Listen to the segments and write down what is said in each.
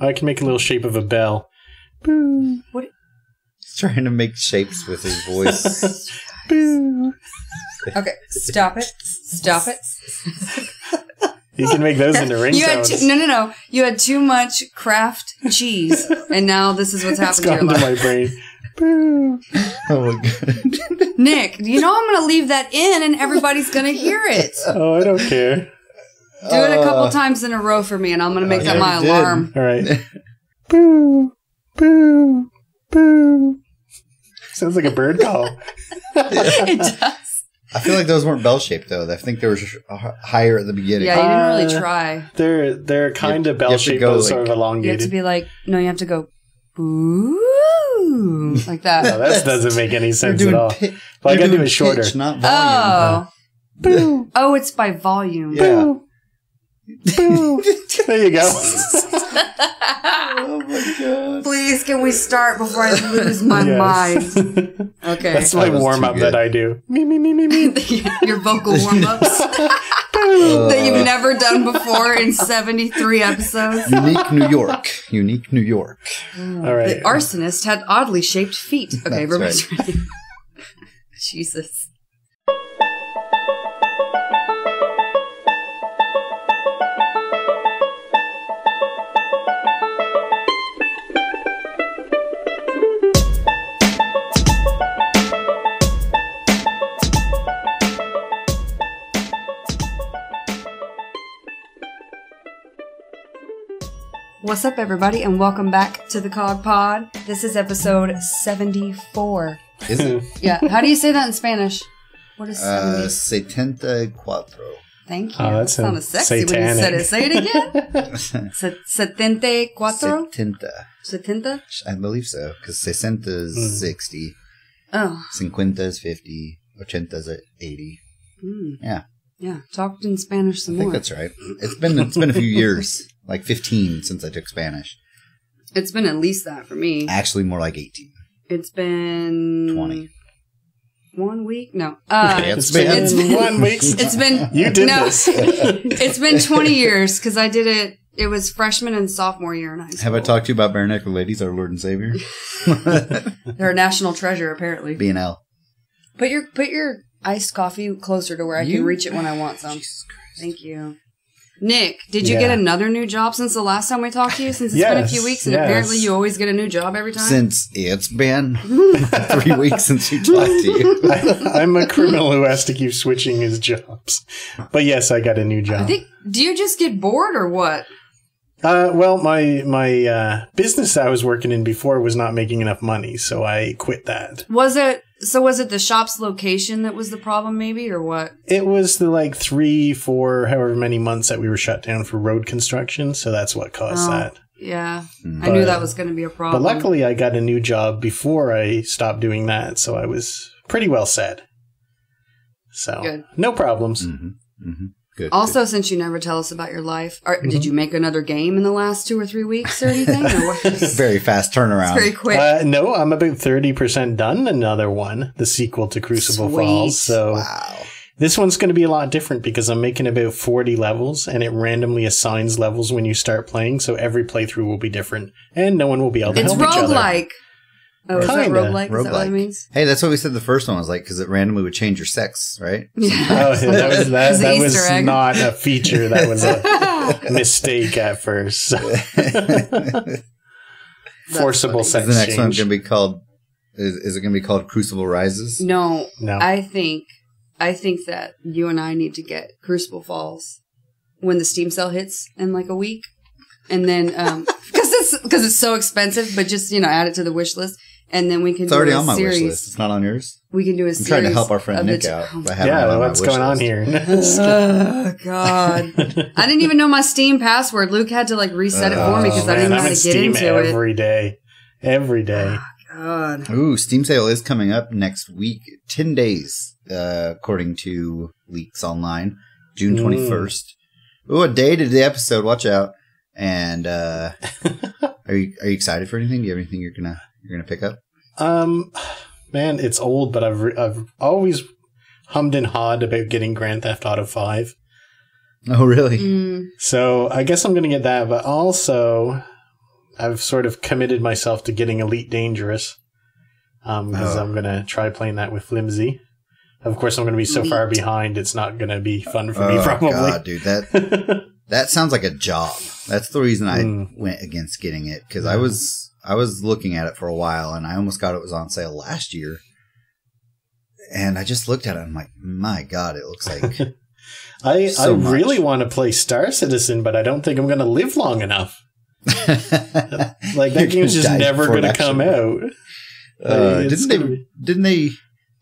I can make a little shape of a bell. Boo. What? He's trying to make shapes with his voice. Boo. Okay, stop it. Stop it. You can make those into ringtones. No. You had too much Kraft cheese, and now this is what's It's happening gone to to your life. my brain. Boo. Oh my god. Nick, you know I'm going to leave that in, and everybody's going to hear it. Oh, I don't care. Do it a couple times in a row for me, and I'm going to make that my you did. alarm. All right. Boo. Boo. Boo. Sounds like a bird call. It does. I feel like those weren't bell-shaped, though. I think they were higher at the beginning. Yeah, you didn't really try. They're kind of You have to bell-shaped, go, but sort of You have elongated. to be like, no, you have to go, boo, like that. No, that doesn't make any You're sense doing at all. pi- Well, I you're gotta do doing it shorter. pitch, not volume. Oh. Oh, it's by volume. Yeah. Boo. Boo. There you go. Oh my god. Please, can we start before I lose my Yes. mind? Okay. That's my That was warm-up too that good. I do. Me, me, me, me, me. Your vocal warm-ups that you've never done before in 73 episodes. Unique New York. Unique New York. All right. The arsonist had oddly shaped feet. Okay, That's everybody's ready. Jesus. What's up, everybody, and welcome back to the CoGPod. This is episode 74. Is it? Yeah, how do you say that in Spanish? What is 70? 74. Thank you. Oh, That that sounded sounds sexy when you said satanic. it. Say it again. 74? 70? I believe so, because 60 is 60, Oh. 50 is 50, 80 is 80. Mm. Yeah, Yeah, talked in Spanish some I think more. that's right. It's been a few years, like 15 since I took Spanish. It's been at least that for me. Actually, more like 18. It's been 20. 1 week? No. It's been 1 week. It's been You did no, this. It's been 20 years because I did it. It was freshman and sophomore year in high school. Have I talked to you about Bare Knuckle Ladies, our Lord and Savior? They're a national treasure, apparently. B&L. Put your iced coffee closer to where I can reach it when I want some. Jesus Christ. Thank you. Nick, did you Yeah. get another new job since the last time we talked to you? Since it's been a few Yes, weeks, and yes. apparently you always get a new job every time? Since it's been 3 weeks since you talked to you. I'm a criminal who has to keep switching his jobs. But yes, I got a new job. Do you just get bored or what? Well, my business I was working in before was not making enough money, so I quit that. Was it the shop's location that was the problem maybe, or what? It was the 3, 4, however many months that we were shut down for road construction, so that's what caused that. Yeah. Mm. I knew But- that was going to be a problem. But luckily I got a new job before I stopped doing that, so I was pretty well set. So, Good. no problems. Mm-hmm. Mm-hmm. Good. Also, since you never tell us about your life, did you make another game in the last 2 or 3 weeks or anything? Or what? good. Very fast turnaround. It's very quick. No, I'm about 30% done. Another one, the sequel to Crucible Sweet. Falls. So Wow. this one's going to be a lot different because I'm making about 40 levels and it randomly assigns levels when you start playing. So every playthrough will be different and no one will be able to It's help each other. roguelike. Oh, is that Kinda. roguelike? Is that what it means? Hey, that's what we said the first one was like, because it randomly would change your sex, right? Oh, that was, that, It's an that was Easter egg. not a feature. That was a mistake at first. Forcible funny. sex Is the next one change. going to be called? Is it going to be called Crucible Rises? No, No. I think that you and I need to get Crucible Falls when the Steam sale hits in like a week, and then because it's so expensive, but just add it to the wish list, and then we can. It's already do a on my series. wish list. It's not on yours. We can do a I'm series. trying to help our friend of Nick the out by having it Yeah, on what's my wish going on list. here? Oh God! I didn't even know my Steam password. Luke had to reset it for me because I didn't know I'm how in to get Steam into it. every day. Every day. God. Ooh, Steam sale is coming up next week. 10 days, according to leaks online. June 21st. Ooh, a day to the episode. Watch out. And are you excited for anything? Do you have anything you're gonna pick up? Man, it's old, but I've always hummed and hawed about getting Grand Theft Auto 5. Oh, really? Mm. So I guess I'm going to get that, but also I've sort of committed myself to getting Elite Dangerous. Because I'm going to try playing that with Flimsy. Of course, I'm going to be so far behind, it's not going to be fun for me, probably. Oh, God, dude. That sounds like a job. That's the reason I went against getting it. Because I was looking at it for a while, and I almost got it was on sale last year. And I just looked at it, and I'm like, my God, it looks like I really want to play Star Citizen, but I don't think I'm going to live long enough. Like, that game's just never going to come out. Didn't they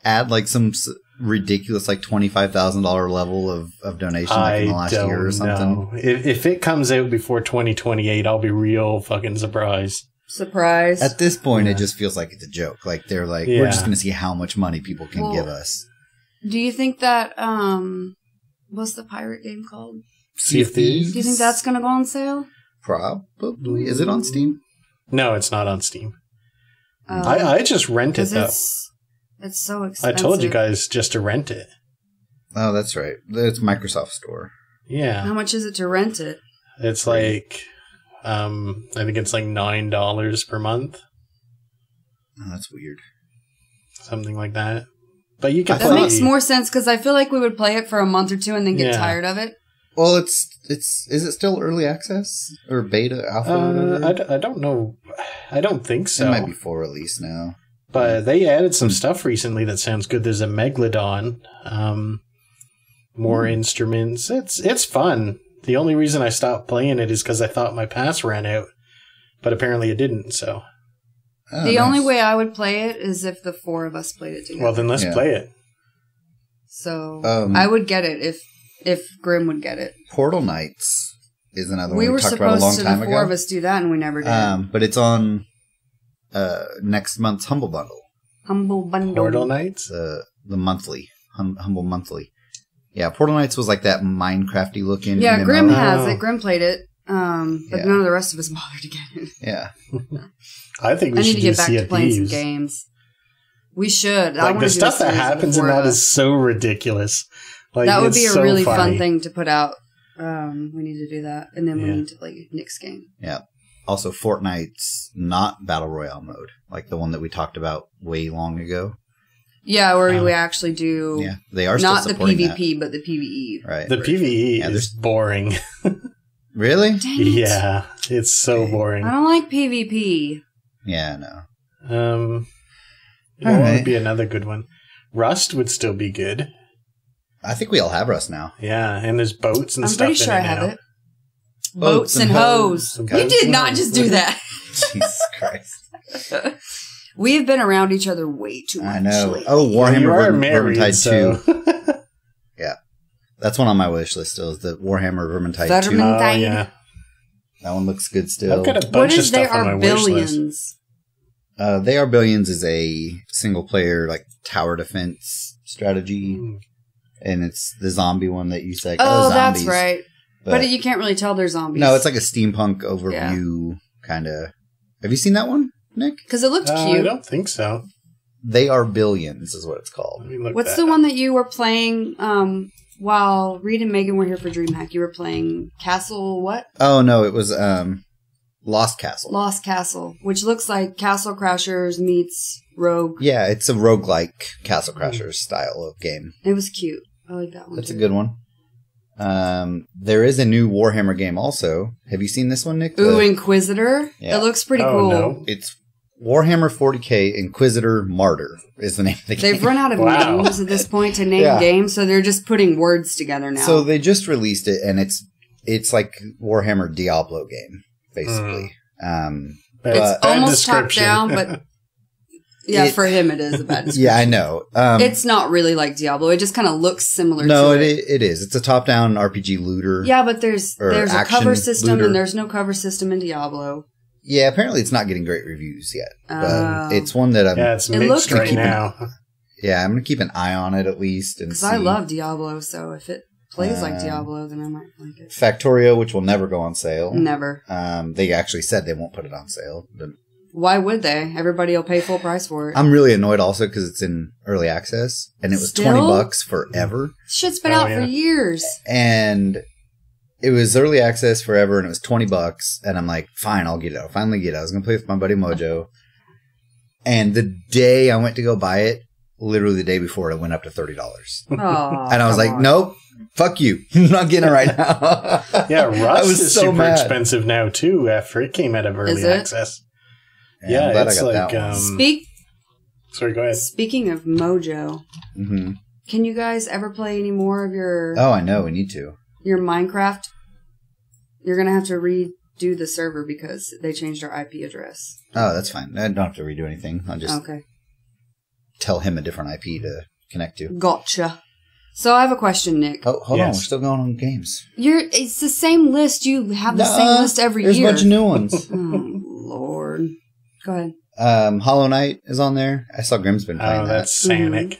add like some ridiculous like $25,000 level of donation like in the last year or something? If it comes out before 2028, I'll be real fucking surprised. At this point, it just feels like it's a joke. Like they're like, we're just going to see how much money people can give us. Do you think that what's the pirate game called? Sea of Thieves? Do you think that's going to go on sale? Probably. Is it on Steam? No, it's not on Steam. I just rent it, though. It's so expensive. I told you guys just to rent it. Oh, that's right. It's Microsoft Store. Yeah. How much is it to rent it? It's like, I think it's like $9 per month. Oh, that's weird. Something like that. But you can That makes more sense, because I feel like we would play it for a month or two and then get tired of it. Well, is it still early access or beta, alpha? I don't know. I don't think so. It might be full release now. But they added some stuff recently that sounds good. There's a Megalodon, more instruments. It's fun. The only reason I stopped playing it is because I thought my pass ran out, but apparently it didn't. So the only way I would play it is if the four of us played it together. Well, then let's play it. So I would get it if Grim would get it. Portal Knights is another one we we talked about a long time ago. We were supposed to, the four of us, do that, and we never did. But it's on next month's Humble Bundle. Humble Bundle. Portal Knights? The monthly. Humble Monthly. Yeah, Portal Knights was like that Minecrafty looking. Yeah, MMO. Grim has it. Grim played it. But none of the rest of us bothered to get it. Yeah. I think we should get back to playing some games. We should. Like, the stuff that happens in that is so ridiculous. Like, that would be a really fun thing to put out. We need to do that. And then we need to play Nick's game. Yeah. Also, Fortnite's not Battle Royale mode, like the one that we talked about way long ago. Yeah, where we actually do... Yeah, they are still supporting not the PvP, but the PvE. Right. The PvE is boring. Really? Dang it. Yeah, it's so boring. I don't like PvP. Yeah, no. What would be another good one? Rust would still be good. I think we all have Rust now. Yeah, and there's boats and stuff in it now. I'm pretty sure I have it. Boats and hoes. You did not just do that. Jesus Christ. We've been around each other way too much. I know. Lately. Oh, Warhammer Vermintide 2. So. Yeah. That's one on my wish list still, is the Warhammer Vermintide 2. Oh, yeah. That one looks good still. I've got a bunch of stuff on my wish Billions? list. They Are Billions is a single-player like tower defense strategy. And it's the zombie one that you said. Oh, that's right. But you can't really tell they're zombies. No, it's like a steampunk overview kind of. Have you seen that one, Nick? Because it looked cute. I don't think so. They Are Billions is what it's called. What's the one that you were playing while Reed and Megan were here for DreamHack? You were playing Castle what? Oh, no, it was Lost Castle. Lost Castle, which looks like Castle Crashers meets Rogue. Yeah, it's a roguelike Castle Crashers style of game. It was cute. I like that one. That's a good one. There is a new Warhammer game also. Have you seen this one, Nick? Ooh, Inquisitor? Yeah. It looks pretty cool. No. It's Warhammer 40k Inquisitor Martyr is the name of the game. They've run out of names at this point to name games, so they're just putting words together now. So they just released it, and it's like Warhammer Diablo game, basically. It's almost top down, but for him it is a bad description. Yeah, I know. It's not really like Diablo. It just kind of looks similar to it. No, it is. It's a top-down RPG looter. Yeah, but there's a cover system, looter. and there's no cover system in Diablo. Yeah, apparently it's not getting great reviews yet. But it's one that I'm... Yeah, it's mixed right now. Yeah, I'm going to keep an eye on it at least. Because I love Diablo, so if it plays like Diablo, then I might like it. Factorio, which will never go on sale. Never. They actually said they won't put it on sale. Why would they? Everybody will pay full price for it. I'm really annoyed also because it's in early access, and it was $20 forever. Shit's been out for years. And it was early access forever, and it was $20. And I'm like, fine, I'll get it. I'll finally get it. I was going to play with my buddy Mojo. And the day I went to go buy it, literally the day before, it went up to $30. And I was like, nope, fuck you. I'm not getting it right now. Yeah, Rust is so super mad. expensive now, too, after it came out of early access. Yeah, Yeah, it's like... sorry, go ahead. Speaking of Mojo, can you guys ever play any more of your... Oh, I know. We need to. Your Minecraft? You're going to have to redo the server because they changed our IP address. Oh, that's fine. I don't have to redo anything. I'll just tell him a different IP to connect to. Gotcha. So I have a question, Nick. Oh, hold on. We're still going on games. It's the same list. You have the same list every year. There's a bunch of new ones. Oh, Lord. Go ahead. Hollow Knight is on there. I saw Grim's been playing that. Oh, that's Sanic.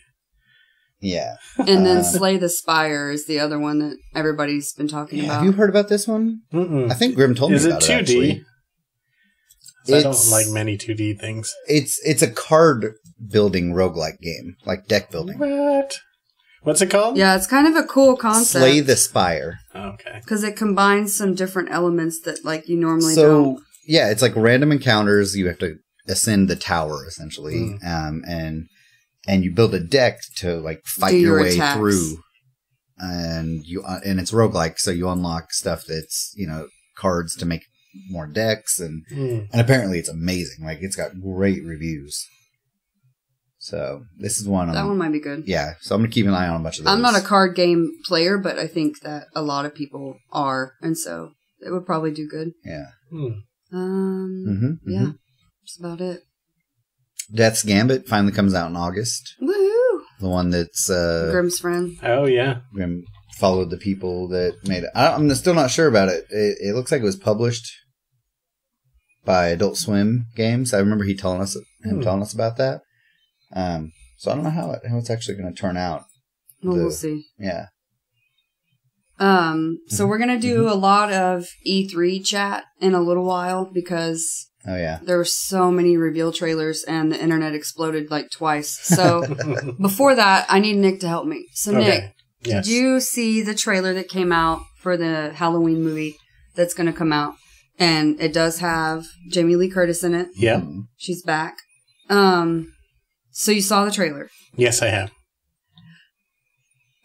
Yeah. And then Slay the Spire is the other one that everybody's been talking about. Have you heard about this one? Mm-mm. I think Grim told me about it, actually. Is it 2D? I don't like many 2D things. It's a card building roguelike game, like deck building. What? What's it called? Yeah, it's kind of a cool concept. Slay the Spire. Okay. Because it combines some different elements that like you normally don't. Yeah, it's like random encounters. You have to ascend the tower, essentially. And you build a deck to like fight your way through. And it's roguelike, so you unlock stuff that's, cards to make more decks, and apparently it's amazing. Like, it's got great reviews. So this is one. That one might be good. Yeah, so I'm gonna keep an eye on a bunch of those. I'm not a card game player, but I think that a lot of people are, and so it would probably do good. Yeah. Yeah, that's about it. Death's Gambit finally comes out in August. Woohoo! The one that's Grimm's friend. Oh yeah, Grimm followed the people that made it. I'm still not sure about it. It looks like it was published by Adult Swim Games. I remember him telling us about that. So I don't know how it's actually going to turn out. Well, we'll see. Yeah. So we're going to do a lot of E3 chat in a little while because there were so many reveal trailers and the internet exploded like twice. So before that, I need Nick to help me. So Nick, did you see the trailer that came out for the Halloween movie that's going to come out? And it does have Jamie Lee Curtis in it. Yeah. She's back. So you saw the trailer? Yes, I have.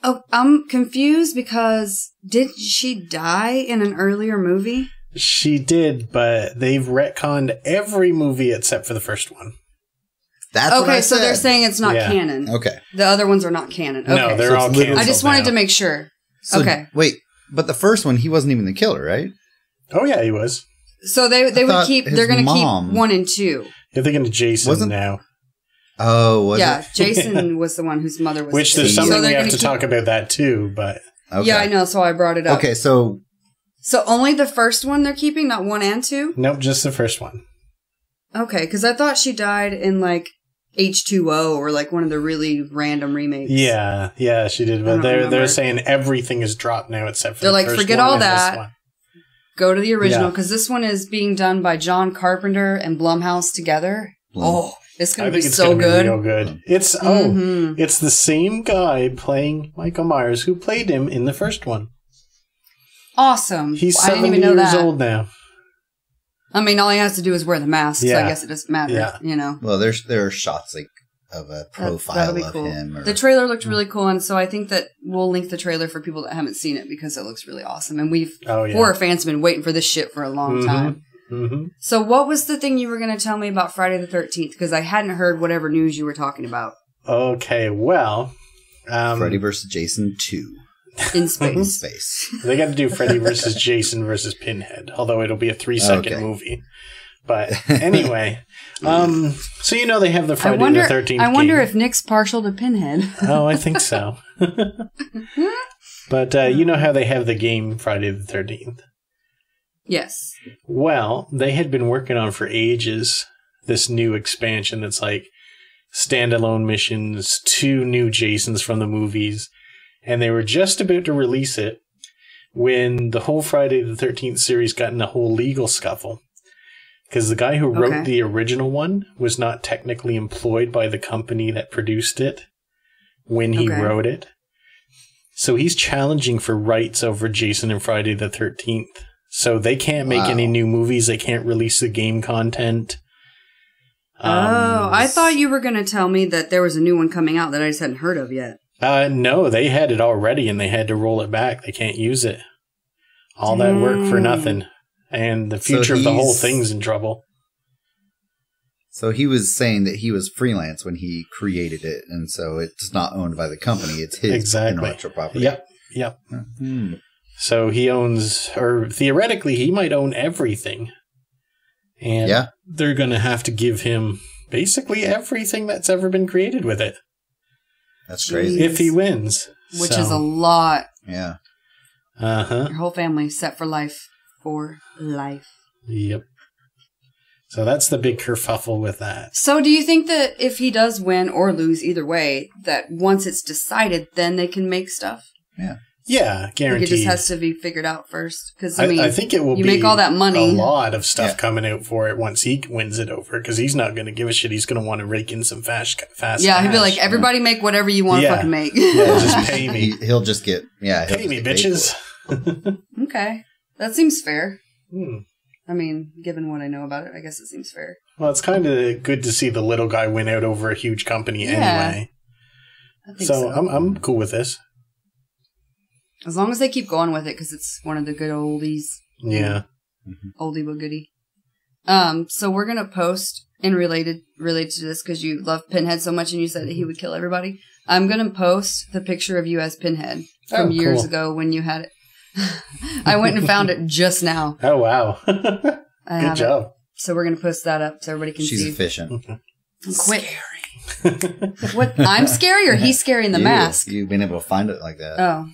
Oh, I'm confused because did she die in an earlier movie? She did, but they've retconned every movie except for the first one. That's what I so said. They're saying it's not canon. Okay. The other ones are not canon. Okay. No, they're all canon. I just wanted to make sure. Okay. Wait, but the first one, he wasn't even the killer, right? Oh yeah, he was. So they're going to keep 1 and 2. You're thinking of Jason now. Oh, Jason was the one whose mother was. Which there's something we have to talk about that too, but yeah, I know. So I brought it up. Okay, so only the first one they're keeping, not 1 and 2. Nope, just the first one. Okay, because I thought she died in like H2O or like one of the really random remakes. Yeah, she did. But they're saying everything is dropped now except for they're the like first forget one all and that. This one. Go to the original because this one is being done by John Carpenter and Blumhouse together. Oh, it's going to be so good. Real good. It's it's the same guy playing Michael Myers who played him in the first one. Awesome. He's I didn't 70 even know years that. old now. I mean, all he has to do is wear the mask, so I guess it doesn't matter, Well, there are shots like of a profile of him. The trailer looked really cool, and so I think that we'll link the trailer for people that haven't seen it because it looks really awesome. And horror fans have been waiting for this shit for a long time. Mm-hmm. So what was the thing you were going to tell me about Friday the 13th? Because I hadn't heard whatever news you were talking about. Okay, well... Freddy vs. Jason 2. In space. They got to do Freddy vs. Jason vs. Pinhead, although it'll be a 3-second movie. But anyway, so they have the Friday the 13th I wonder game. if Nick's partial to Pinhead. Oh, I think so. But you know how they have the game Friday the 13th? Yes. Well, they had been working on for ages this new expansion that's like standalone missions, 2 new Jasons from the movies, and they were just about to release it when the whole Friday the 13th series got in a whole legal scuffle. Because the guy who wrote the original one was not technically employed by the company that produced it when he wrote it. So he's challenging for rights over Jason and Friday the 13th. So they can't make any new movies. They can't release the game content. I thought you were going to tell me that there was a new one coming out that I just hadn't heard of yet. No, they had it already and they had to roll it back. They can't use it. All that work for nothing. And the future of the whole thing's in trouble. So he was saying that he was freelance when he created it, and so it's not owned by the company. It's his intellectual property. Yep. Mm-hmm. So he owns, or theoretically, he might own everything. And they're going to have to give him basically everything that's ever been created with it. That's crazy. If he wins. Which is a lot. Yeah. Uh-huh. Your whole family set for life. For life. Yep. So that's the big kerfuffle with that. So do you think that if he does win or lose either way, that once it's decided, then they can make stuff? Yeah. Yeah, guaranteed. Like it just has to be figured out first. Because I think it will you be make all that money. A lot of stuff coming out for it once he wins it over. Because he's not going to give a shit. He's going to want to rake in some fast Yeah, he'd be like, everybody make whatever you want to fucking make. Yeah, just pay me. He'll just get, pay me, bitches. Okay. That seems fair. I mean, given what I know about it, I guess it seems fair. Well, it's kind of good to see the little guy win out over a huge company anyway. I think so. I'm cool with this. As long as they keep going with it, because it's one of the good oldies. Yeah. Oldie but goodie. So we're going to post, and related to this, because you love Pinhead so much and you said that he would kill everybody. I'm going to post the picture of you as Pinhead from years ago when you had it. I went and found it just now. Oh, wow. Good job. So we're going to post that up so everybody can see. She's efficient. Quit. What? I'm scary or he's scary in the mask? You've been able to find it like that. Oh.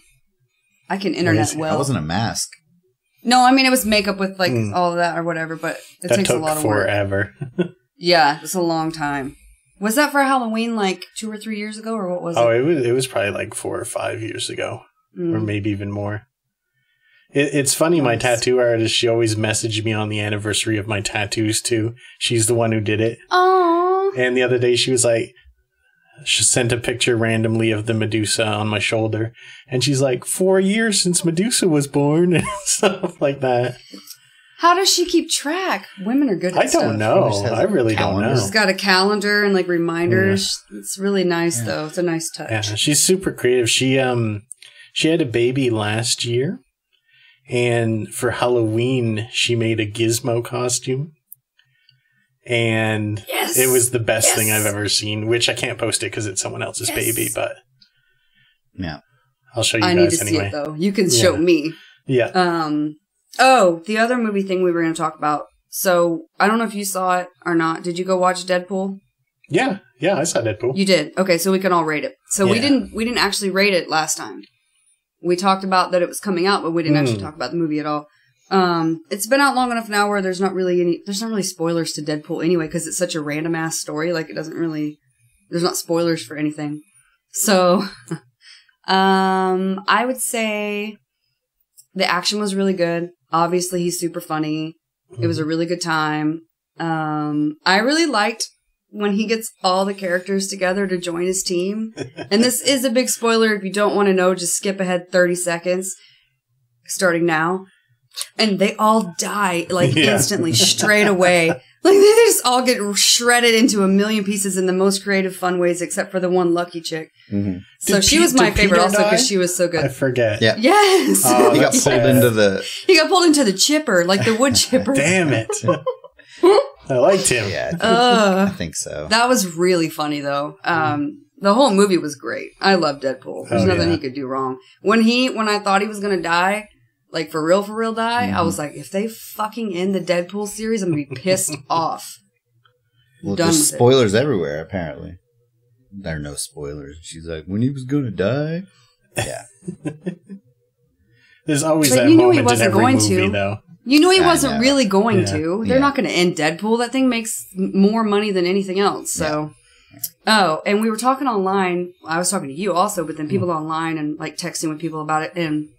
I can internet well. That wasn't a mask. No, I mean, it was makeup with like all of that or whatever, but it takes a lot of work. Forever. Yeah, it's a long time. Was that for Halloween like 2 or 3 years ago, or what was it? Oh, it was probably like 4 or 5 years ago, or maybe even more. It's funny, my tattoo artist, she always messaged me on the anniversary of my tattoos too. She's the one who did it. Aww. And the other day she was like, she sent a picture randomly of the Medusa on my shoulder. And she's like, 4 years since Medusa was born and stuff like that. How does she keep track? Women are good at stuff. I don't know. I really don't know. She's got a calendar and like reminders. Yeah. It's really nice though. It's a nice touch. Yeah, she's super creative. She had a baby last year. And for Halloween, she made a Gizmo costume. And it was the best thing I've ever seen, which I can't post it because it's someone else's baby, but I'll show you guys anyway. I need to see it, though. You can show me. Yeah. Oh, the other movie thing we were going to talk about. So, I don't know if you saw it or not. Did you go watch Deadpool? Yeah, I saw Deadpool. You did? Okay, so we can all rate it. So we didn't actually rate it last time. We talked about that it was coming out, but we didn't actually talk about the movie at all. It's been out long enough now where there's not really spoilers to Deadpool anyway, because it's such a random ass story. Like there's not spoilers for anything. So, I would say the action was really good. Obviously he's super funny. It was a really good time. I really liked when he gets all the characters together to join his team. And this is a big spoiler. If you don't want to know, just skip ahead 30 seconds, starting now. And they all die, like, instantly, straight away. Like, they just all get shredded into a million pieces in the most creative, fun ways, except for the one lucky chick. Mm-hmm. So she was my favorite also because she was so good. I forget. Yeah. Yes. Oh, he got pulled into the chipper, like the wood chipper. Damn it. I liked him. Yeah, I think so. That was really funny, though. The whole movie was great. I love Deadpool. There's nothing he could do wrong. When I thought he was going to die, like for real die, I was like, if they fucking end the Deadpool series, I'm going to be pissed off. Well, there's spoilers everywhere, apparently. There are no spoilers. She's like, when he was going to die? Yeah. There's always that moment in every movie, though. You knew he wasn't really going to. They're not going to end Deadpool. That thing makes more money than anything else. So, oh, and we were talking online. I was talking to you also, but then people online and like texting with people about it. And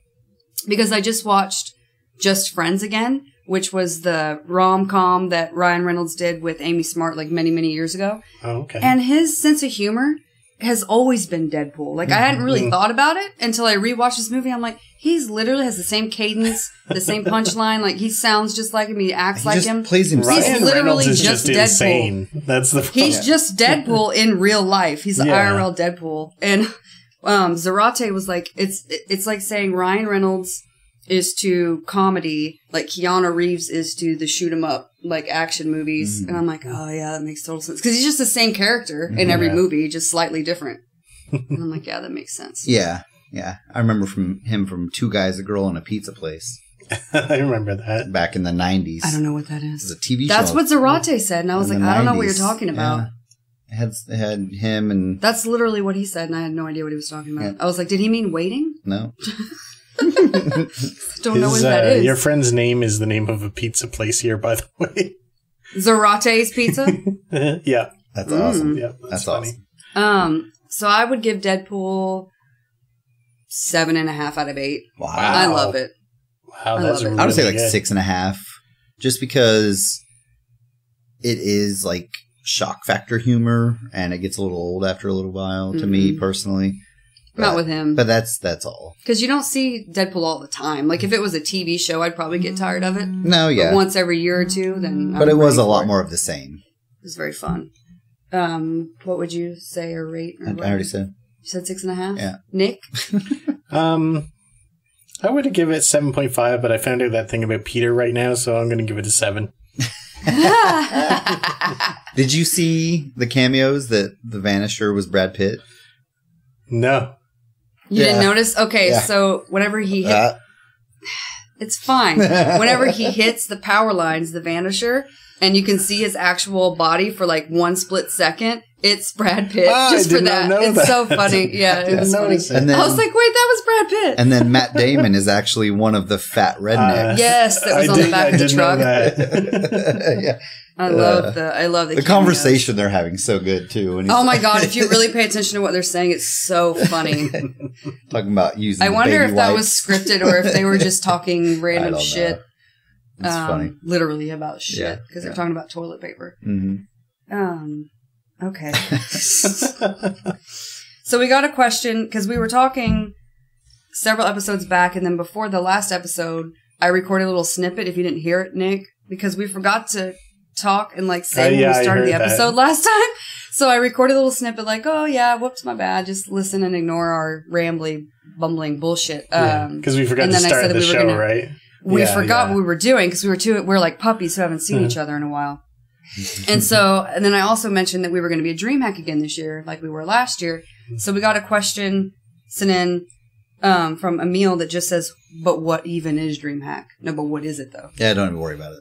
because I just watched Just Friends again, which was the rom-com that Ryan Reynolds did with Amy Smart like many, many years ago. Oh, okay. And his sense of humor has always been Deadpool. Like, I hadn't really thought about it until I rewatched this movie. I'm like, he's literally has the same cadence, the same punchline. Like, he sounds just like him. He acts like him. Plays himself. He's Ryan literally Reynolds is just Deadpool. insane. That's the He's just Deadpool in real life. He's the Yeah. IRL Deadpool. And Zarate was like, it's like saying Ryan Reynolds is to comedy, like Keanu Reeves is to the shoot 'em up, like action movies. And I'm like, oh yeah, that makes total sense. Because he's just the same character in every movie, just slightly different. And I'm like, yeah, that makes sense. Yeah. I remember him from Two Guys, a Girl, and a Pizza Place I remember that. back in the 90s. I don't know what that It was is. a TV show. That's what Zarate said. And I was in like, the I don't know what 90s. you're talking about. Yeah. It had him and... That's literally what he said. And I had no idea what he was talking about. Yeah. I was like, did he mean waiting? No. Don't know what that is. Your friend's name is the name of a pizza place here, by the way. Zarate's Pizza? Yeah. That's awesome. Yeah, That's funny. awesome. So I would give Deadpool 7.5 out of 8. Wow. I love it. Wow, I that's love it. really I would say like good. 6.5, just because it is like shock factor humor, and it gets a little old after a little while to me personally. Not with him. But that's all. Because you don't see Deadpool all the time. Like, if it was a TV show, I'd probably get tired of it. No, yeah. But once every year or two, then But I'm it was ready a lot for it. more of the same. It was very fun. What would you say or rate? Or I already said. You said 6.5? Yeah. Nick? I would give it 7.5, but I found out that thing about Peter right now, so I'm going to give it a 7. Did you see the cameos that the Vanisher was Brad Pitt? No. You didn't Yeah. notice? Okay, Yeah. so whenever he hit... It's fine. Whenever he hits the power lines, the Vanisher, and you can see his actual body for like 1 split second, it's Brad Pitt. Oh, just I for did not that. know It's that. so funny. Yeah, it was funny. notice it. And then, I was like, wait, that was Brad Pitt. and then Matt Damon is actually one of the fat rednecks. Yes, that was on the back of the truck. Yeah. I love the The conversation they're having so good too. And he's Oh my god! If you really pay attention to what they're saying, it's so funny. talking about using. I the wonder baby if that wipes. was scripted or if they were just talking I random don't shit. know. It's funny. Literally about shit Yeah, because they're talking about toilet paper. Mm-hmm. Okay. So we got a question because we were talking several episodes back, and then before the last episode, I recorded a little snippet. If you didn't hear it, Nick, because we forgot to talk and like say when yeah, we started I the heard episode that. last time. So I recorded a little snippet like, oh yeah, whoops, my bad. Just listen and ignore our rambly, bumbling bullshit. Because we forgot and to then I start said the that we were show, gonna- right? We Yeah, forgot yeah. what we were doing because we're like puppies who haven't seen each other in a while. And then I also mentioned that we were going to be a DreamHack again this year, like we were last year. So we got a question sent in from Emil that just says, "But what even is DreamHack?" No, but what is it though? Yeah, don't even worry about it.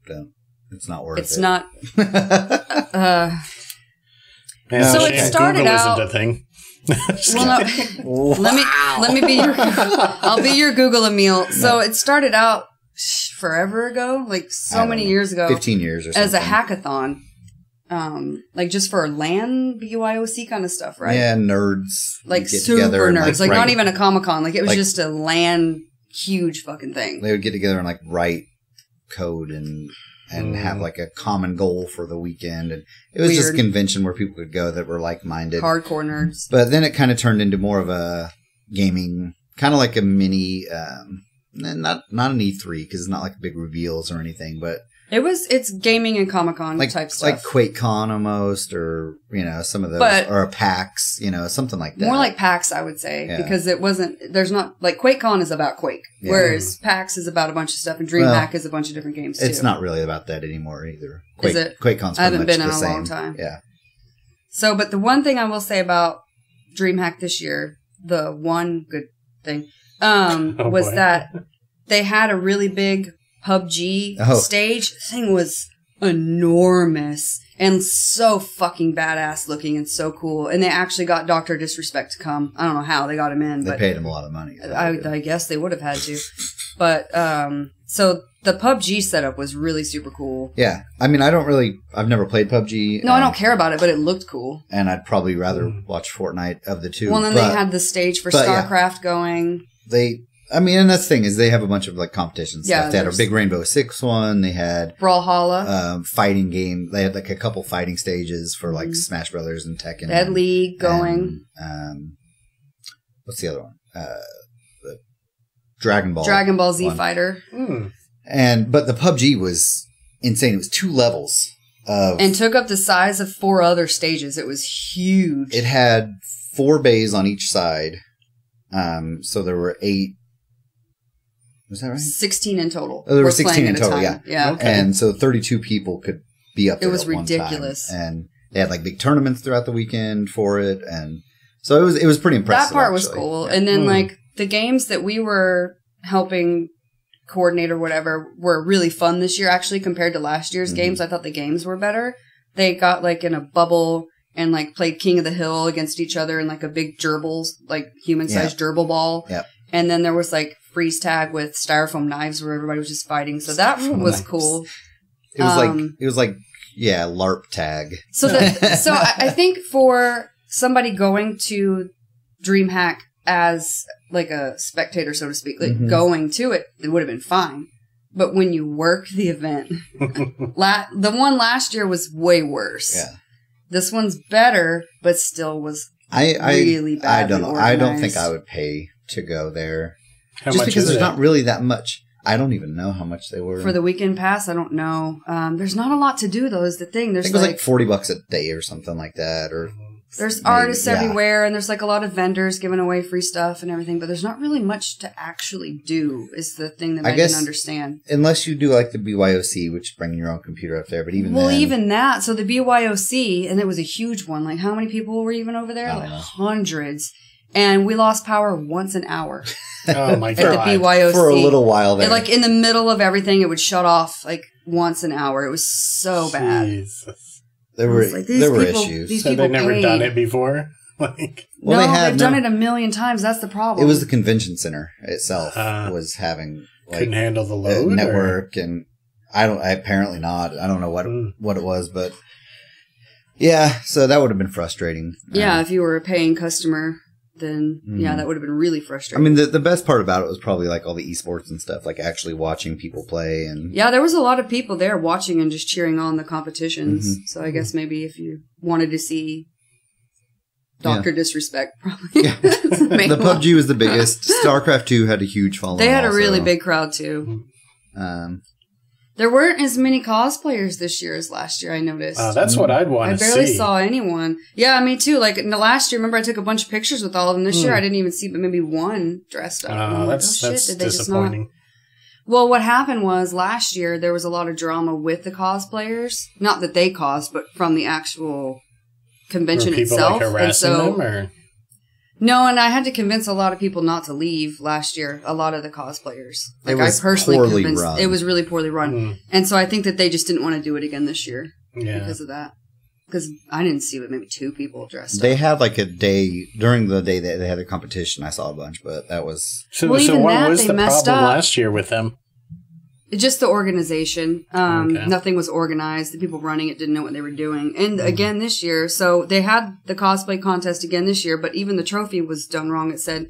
Don't. It's not worth it. It's not. Man, So shit, it started Google out- isn't a thing. Well, no. Let me be your. I'll be your Google Emil. So it started out forever ago, like I so don't many know, years ago, 15 years or something. as a hackathon. Like just for LAN, BYOC kind of stuff, right? Yeah, nerds. Like get super together and, nerds. Like write- not even a Comic-Con. Like it was like- just a LAN huge fucking thing. They would get together and like write code and have like a common goal for the weekend. And it was just a Weird. convention where people could go that were like-minded. Hardcore nerds. But then it kind of turned into more of a gaming, kind of like a mini, not an E3 because it's not like big reveals or anything, but It's gaming and Comic-Con like type stuff. like QuakeCon almost, or some of those, But- or a PAX, something like that. More like PAX, I would say, Yeah. because there's not, like QuakeCon is about Quake, Yeah. whereas PAX is about a bunch of stuff, and DreamHack is a bunch of different games, too. It's not really about that anymore either. Is it? QuakeCon's I haven't pretty much been the in a long same. time. Yeah. So, but the one thing I will say about DreamHack this year, the one good thing, was boy. that they had a really big PUBG stage. The thing was enormous and so fucking badass looking and so cool. And they actually got Dr. Disrespect to come. I don't know how they got him in, They but paid him a lot of money. I guess they would have had to. But, so the PUBG setup was really super cool. Yeah. I mean, I've never played PUBG. No, I don't care about it, but it looked cool. And I'd probably rather watch Fortnite of the two. Well, and then they had the stage for but, yeah. StarCraft going. I mean, and that's the thing is they have a bunch of like competition stuff. Yeah, They had a big Rainbow Six one. They had Brawlhalla. Fighting game. They had like a couple fighting stages for like Smash Brothers and Tekken. They had League going. What's the other one? The Dragon Ball. Dragon Ball Z one. Fighter. But the PUBG was insane. It was 2 levels of, and took up the size of 4 other stages. It was huge. It had 4 bays on each side. So there were 8. Was that right? 16 in total. Oh, there were We're 16 playing in at a total, time. yeah. Okay. And so 32 people could be up there. It was at one ridiculous. time. And they had like big tournaments throughout the weekend for it. And so it was pretty impressive. That part was actually. cool. And then like the games that we were helping coordinate or whatever were really fun this year actually compared to last year's games. I thought the games were better. They got like in a bubble and like played King of the Hill against each other in like a big gerbils, like human-sized gerbil ball. Yep. And then there was like freeze tag with styrofoam knives where everybody was just fighting. So that was cool. It was like LARP tag. So I think for somebody going to DreamHack as like a spectator, so to speak, like going to it, it would have been fine. But when you work the event, the one last year was way worse. Yeah. This one's better, but still was really bad. I don't know. I don't think I would pay to go there. How just much because is there's it? not really that much. I don't even know how much they were. For the weekend pass, I don't know. There's not a lot to do, though, is the thing. I There's think it was like $40 a day or something like that. Or there's artists everywhere, and there's like a lot of vendors giving away free stuff and everything, but there's not really much to actually do, is the thing that I didn't understand. Unless you do like the BYOC, which is bringing your own computer up there, but even that. So the BYOC, and it was a huge one. Like, how many people were even over there? Like hundreds. And we lost power once an hour. Oh my god! At the BYOC for a little while there. And like in the middle of everything, it would shut off like once an hour. It was so bad. Jesus. There were issues. So they've never done it before. Like, no, they've done it a million times. That's the problem. It was the convention center itself was having couldn't handle the load network, and apparently not. I don't know what it was, but yeah. So that would have been frustrating. Yeah, if you were a paying customer. Then, that would have been really frustrating. I mean, the best part about it was probably like all the esports and stuff, like actually watching people play. And yeah, there was a lot of people there watching and just cheering on the competitions. So I guess maybe if you wanted to see Dr. Disrespect, probably. Yeah. The PUBG was the biggest. StarCraft 2 had a huge following. They had a really big crowd, too. There weren't as many cosplayers this year as last year, I noticed. That's what I'd want to see. I barely saw anyone. Yeah, me too. Like, in the last year, remember I took a bunch of pictures with all of them. This year, I didn't even see but maybe one dressed up. That's disappointing. Well, what happened was last year, there was a lot of drama with the cosplayers. Not that they caused, but from the actual convention itself. Like harassing them, or? No, and I had to convince a lot of people not to leave last year. A lot of the cosplayers, like I personally convinced, it was really poorly run, and so I think that they just didn't want to do it again this year because of that. Because I didn't see but maybe 2 people dressed up. They had like a day during the day that they had their competition. I saw a bunch, but that was so what was the problem last year with them? Just the organization. Nothing was organized. The people running it didn't know what they were doing. And again this year, so they had the cosplay contest again this year, but even the trophy was done wrong. It said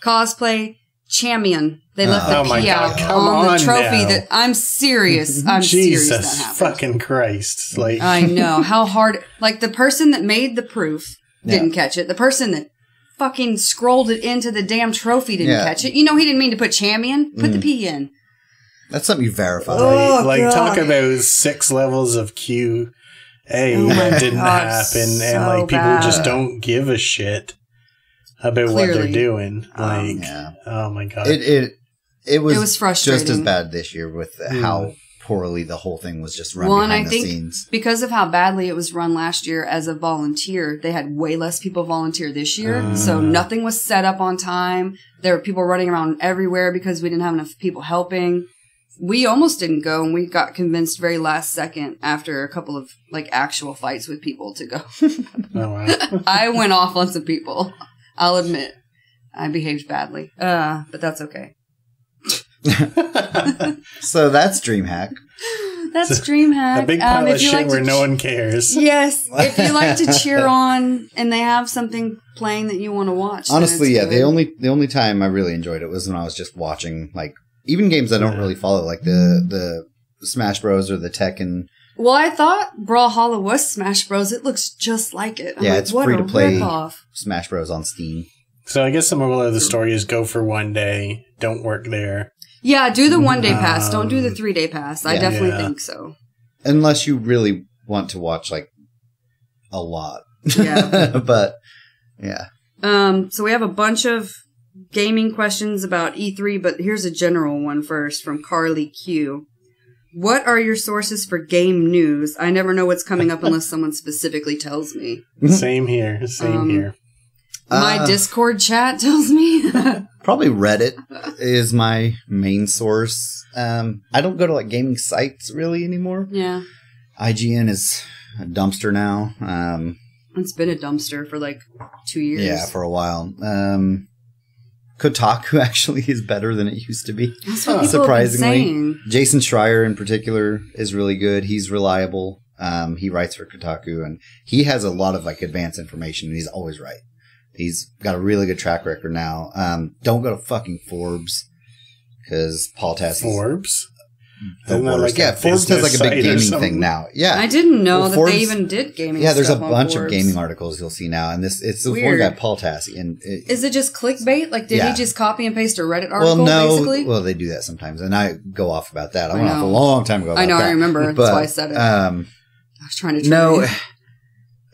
cosplay champion. They left the P out on the trophy. That I'm serious. I'm serious that happened. Fucking Christ! Like I know how hard. Like the person that made the proof didn't catch it. The person that fucking scrolled it into the damn trophy didn't catch it. You know he didn't mean to put champion. Put the P in. That's something you verify. Talk about 6 levels of QA that didn't happen, so and like people just don't give a shit about what they're doing. Oh my god, it was frustrating. Just as bad this year with how poorly the whole thing was just run behind the scenes. Because of how badly it was run last year as a volunteer, they had way less people volunteer this year. So nothing was set up on time. There were people running around everywhere because we didn't have enough people helping. We almost didn't go, and we got convinced very last second after a couple of like actual fights with people to go. Oh, wow. I went off on some people. I'll admit. I behaved badly. But that's okay. So that's DreamHack. That's DreamHack. A big pile of shit like where no one cares. Yes, if you like to cheer on and they have something playing that you want to watch. Honestly, yeah, good. the only time I really enjoyed it was when I was just watching, like, even games I don't really follow, like the Smash Bros. Or the Tekken. Well, I thought Brawlhalla was Smash Bros. It looks just like it. I'm Yeah, like, it's what free a to play ripoff. Smash Bros. On Steam. So I guess the moral of the story is go for one day, don't work there. Yeah, do the 1 day pass. Don't do the 3 day pass. I definitely think so. Unless you really want to watch, like, a lot. Yeah. But, yeah. So we have a bunch of gaming questions about E3, but here's a general one first from Carly Q. What are your sources for game news? I never know what's coming up unless someone specifically tells me. Same here. Same here. My Discord chat tells me. Probably Reddit is my main source. I don't go to, like, gaming sites really anymore. Yeah. IGN is a dumpster now. It's been a dumpster for like 2 years. Yeah, for a while. Kotaku actually is better than it used to be. That's what people surprisingly. have been saying. Jason Schreier in particular is really good. He's reliable. He writes for Kotaku, and he has a lot of, like, advanced information, and he's always right. He's got a really good track record now. Don't go to fucking Forbes, because Paul Tassi. Forbes? Forbes has, like, a big gaming thing now. Yeah, I didn't know that Forbes, they even did gaming. Yeah, there's a stuff bunch on of Forbes. gaming articles you'll see now, and it's this Weird. one guy, Paul Tassi. And is it just clickbait? Like, did he just copy and paste a Reddit article? Well, no. Basically? Well, they do that sometimes, and I go off about that. I went off a long time ago. About I know. that. I remember. That's why I said it. I was trying to. No,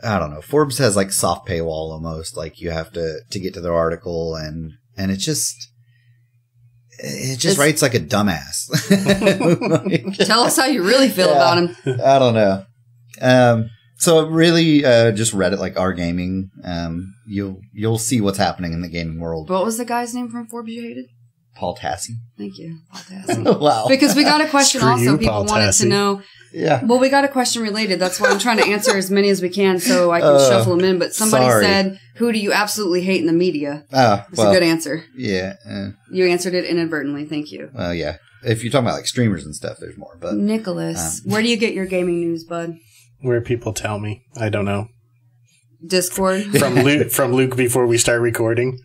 I don't know. Forbes has, like, soft paywall almost. Like, you have to get to their article, and it just writes like a dumbass. Tell us how you really feel about him. I don't know. So really, just Reddit, like R Gaming. You'll see what's happening in the gaming world. What was the guy's name from Forbes you hated? Paul Tassi. Thank you, Paul Tassi. Wow. Because we got a question Screw also. you, People Paul wanted Tassi. to know. Yeah. Well, we got a question related. That's why I'm trying to answer as many as we can so I can shuffle them in. But somebody said, who do you absolutely hate in the media? That's a good answer. Yeah. You answered it inadvertently. Thank you. Well, yeah. If you're talking about, like, streamers and stuff, there's more. But Nicholas, where do you get your gaming news, bud? Where people tell me. I don't know. Discord? From Luke before we start recording.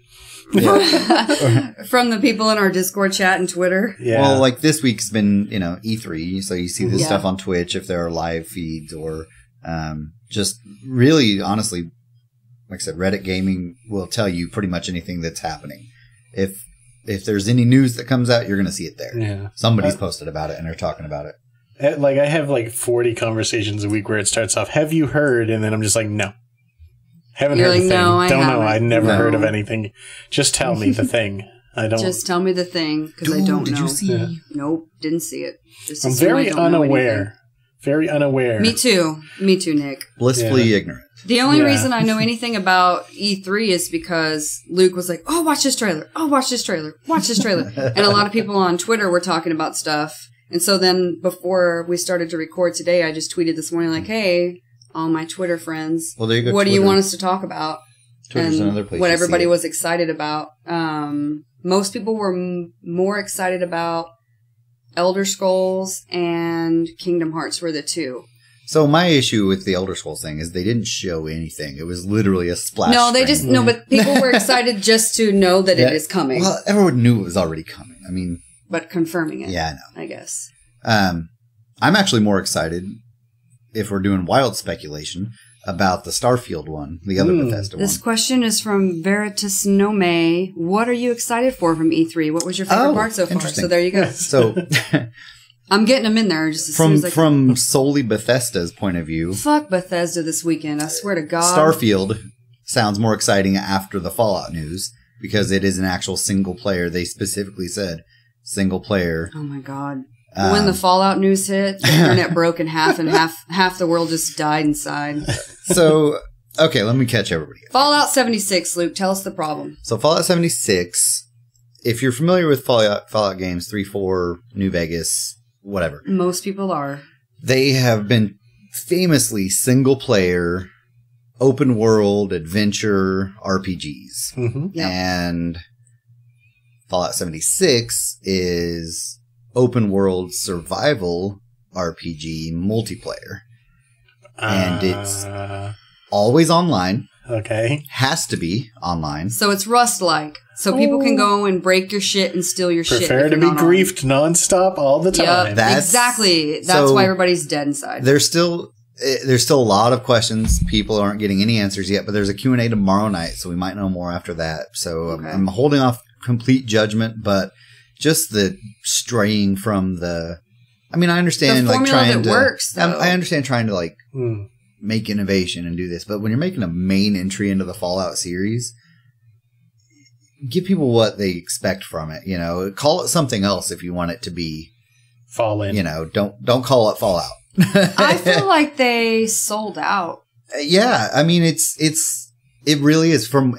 From the people in our Discord chat and Twitter. Yeah. Well, like, this week's been, E3, so you see this stuff on Twitch if there are live feeds, or just really, honestly, like I said, Reddit Gaming will tell you pretty much anything that's happening. If there's any news that comes out, you're going to see it there. Yeah. Somebody's posted about it and they're talking about it. Like, I have like 40 conversations a week where it starts off, have you heard? And then I'm just like, no. Haven't You're heard like, a thing. no, I don't know. haven't. I never No. heard of anything. Just tell me the thing. I don't. Just tell me the thing, because I don't know. Did you see? Yeah. Nope, didn't see it. Just I'm assume very I don't know anything. unaware. Very unaware. Me too, Nick. Blissfully ignorant. The only reason I know anything about E3 is because Luke was like, oh, watch this trailer. Oh, watch this trailer. Watch this trailer. And a lot of people on Twitter were talking about stuff. And so then before we started to record today, I just tweeted this morning like, hey, all my Twitter friends, Well, there you go. what do you want us to talk about? Twitter's and another place what you see everybody it. was excited about. Most people were more excited about Elder Scrolls and Kingdom Hearts were the two. So my issue with the Elder Scrolls thing is they didn't show anything. It was literally a splash No, they screen. just, no, but people were excited just to know that it is coming. Well, everyone knew it was already coming. I mean, But confirming it. yeah, I know. I guess. I'm actually more excited, if we're doing wild speculation, about the Starfield one, the other Bethesda This one. question is from Veritas Nome. What are you excited for from E3? What was your favorite part so far? interesting. So there you go. So, I'm getting them in there just as soon as I can. from solely Bethesda's point of view, Fuck Bethesda this weekend. I swear to God. Starfield sounds more exciting after the Fallout news, because it is an actual single player. They specifically said single player. Oh my God. When the Fallout news hit, the internet broke in half and half the world just died inside. So, okay, let me catch everybody up. Fallout 76, Luke, tell us the problem. So Fallout 76, if you're familiar with Fallout games, 3, 4, New Vegas, whatever. Most people are. They have been famously single-player, open-world, adventure RPGs. Mm-hmm. Yep. And Fallout 76 is open-world survival RPG multiplayer. And it's always online. Okay. Has to be online. So it's Rust-like. So people can go and break your shit and steal your shit. Prefer to be griefed nonstop all the time. Yep, exactly. That's why everybody's dead inside. There's still a lot of questions. People aren't getting any answers yet, but there's a Q&A tomorrow night, so we might know more after that. So I'm holding off complete judgment, but just the straying from the... I mean, I understand the formula trying that works, though. I understand trying to make innovation and do this, but when you're making a main entry into the Fallout series, give people what they expect from it. You know, call it something else if you want it to be Fallen. You know, don't call it Fallout. I feel like they sold out. Yeah, I mean, it really is from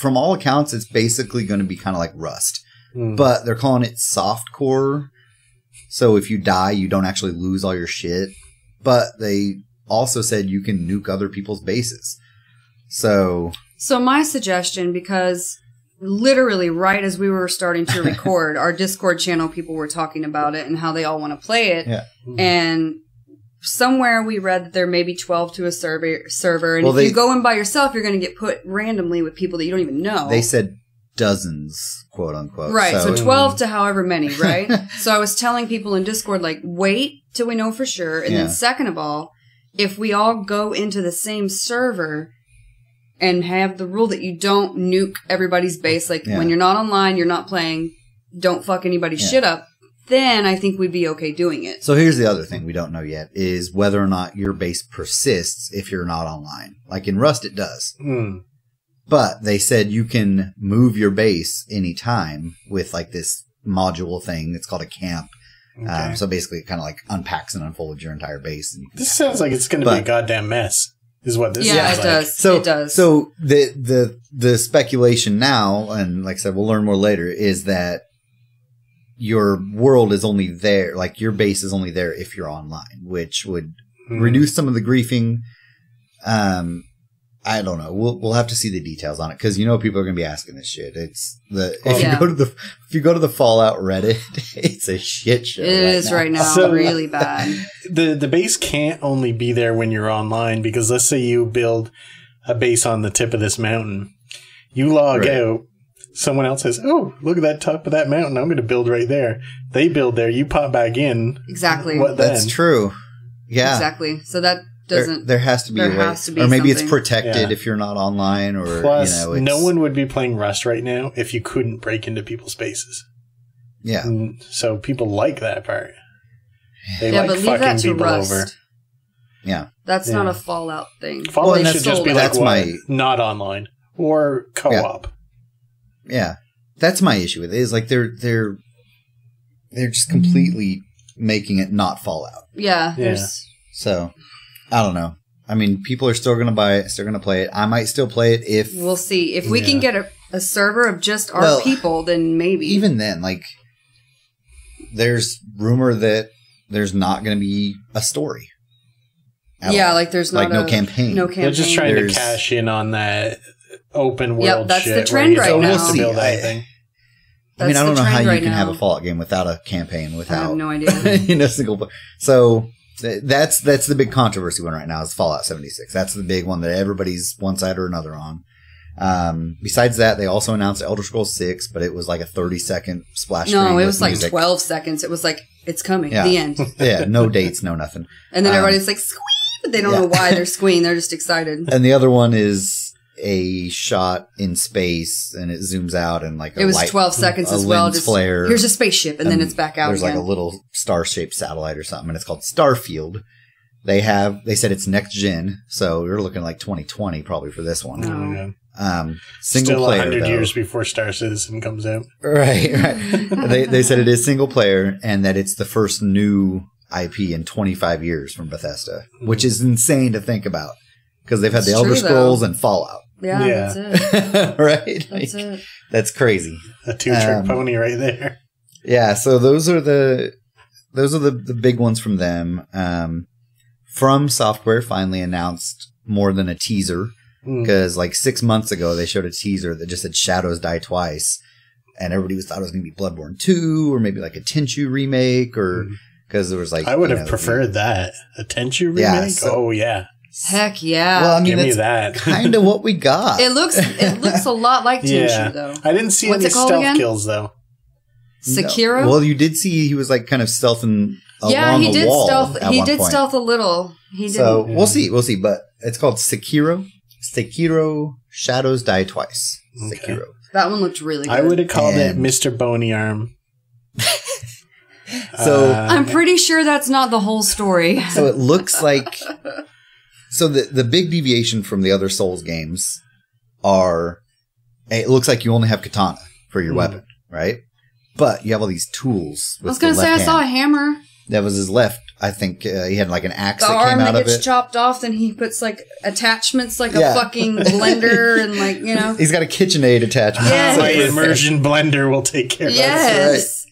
all accounts. It's basically going to be kind of like Rust, but they're calling it softcore. So if you die, you don't actually lose all your shit. But they also said you can nuke other people's bases. So my suggestion, because literally right as we were starting to record, our Discord channel people were talking about it and how they all want to play it. Yeah. And somewhere we read that there may be 12 to a server. And if you go in by yourself, you're going to get put randomly with people that you don't even know. They said dozens, quote unquote. Right. So 12 to however many, right? So I was telling people in Discord, like, wait till we know for sure. And then second of all, if we all go into the same server and have the rule that you don't nuke everybody's base, like when you're not online, you're not playing, don't fuck anybody's shit up, then I think we'd be okay doing it. So here's the other thing we don't know yet is whether or not your base persists if you're not online. Like in Rust, it does. But they said you can move your base anytime with like this module thing. It's called a camp. Okay. So basically it kind of like unpacks and unfolds your entire base. And this sounds like it's going to be a goddamn mess, is what this sounds like. Does. So, it does. So the speculation now, and like I said, we'll learn more later, is that your world is only there, like your base is only there if you're online, which would reduce some of the griefing. I don't know. We'll have to see the details on it because you know people are going to be asking this shit. If you go to the Fallout Reddit, it's a shit show. It is right now, so, really bad. The base can't only be there when you're online because let's say you build a base on the tip of this mountain, you log out. Someone else says, "Oh, look at that top of that mountain. I'm going to build right there." They build there. You pop back in. Exactly. What then? That's true. Yeah. Exactly. So that. There has to be a way. Or maybe it's protected if you're not online. Or plus, no one would be playing Rust right now if you couldn't break into people's spaces. Yeah. And so people like that part. They like but leave fucking that to people Rust. over. Yeah. That's not a Fallout thing. Fallout should just be like not online or co-op. Yeah. That's my issue with it. Is like they're just completely making it not Fallout. Yeah. So. I don't know. I mean, people are still going to buy it, still going to play it. I might still play it if... We'll see. If we can get a server of just our people, then maybe. Even then, like, there's rumor that there's not going to be a story. Like there's not no campaign. No campaign. They're just trying to cash in on that open world ship. That's shit the trend right now. To build anything. I mean, I don't know how you can have a Fallout game without a campaign, without... I have no idea. Single player. So... That's the big controversy one right now is Fallout 76. That's the big one that everybody's one side or another on. Besides that, they also announced Elder Scrolls 6, but it was like a 30-second splash screen. No, it was like music. 12 seconds. It was like, it's coming. The end. Yeah, no dates, no nothing. And then everybody's like, squee! But they don't know why they're squeeing. They're just excited. And the other one is a shot in space, and it zooms out and like it was 12 seconds as well. Just flare. Here's a spaceship, and then it's back out. There's again. like a little star-shaped satellite or something, and it's called Starfield. They said it's next gen, so we're looking like 2020 probably for this one. Oh. Single Still player, 100 years before Star Citizen comes out. Right. They said it is single player, and that it's the first new IP in 25 years from Bethesda, which is insane to think about because they've had the Elder Scrolls and Fallout. Yeah, that's it. Right? That's it. That's crazy. A two-trick pony right there. Yeah, so those are the big ones from them. From Software finally announced more than a teaser because like 6 months ago they showed a teaser that just said Shadows Die Twice, and everybody thought it was going to be Bloodborne 2 or maybe like a Tenchu remake or because there was like I would have preferred that a Tenchu remake. Yeah, so- oh yeah, Heck yeah. Well, I mean, give me that's that. kind of what we got. it looks a lot like Tenchu Yeah. though. I didn't see What's any it called stealth again? kills though. Sekiro? No. Well, you did see he was like kind of stealthing Yeah, along he the did wall stealth. at He one did point. stealth a little. He did. So Yeah. we'll see. But it's called Sekiro. Sekiro Shadows Die Twice. Okay. Sekiro. That one looked really good. I would have called it And- Mr. Bony Arm. So- I'm pretty sure that's not the whole story. So it looks like. So the big deviation from the other Souls games are, it looks like you only have katana for your weapon, right? But you have all these tools. I was going to say I saw a hammer. That was his left. I think he had like an axe The that came arm out that of gets it. chopped off, then he puts like attachments like Yeah. a fucking blender and like, you know. He's got a KitchenAid attachment. Yes. My immersion blender will take care of that. Yes.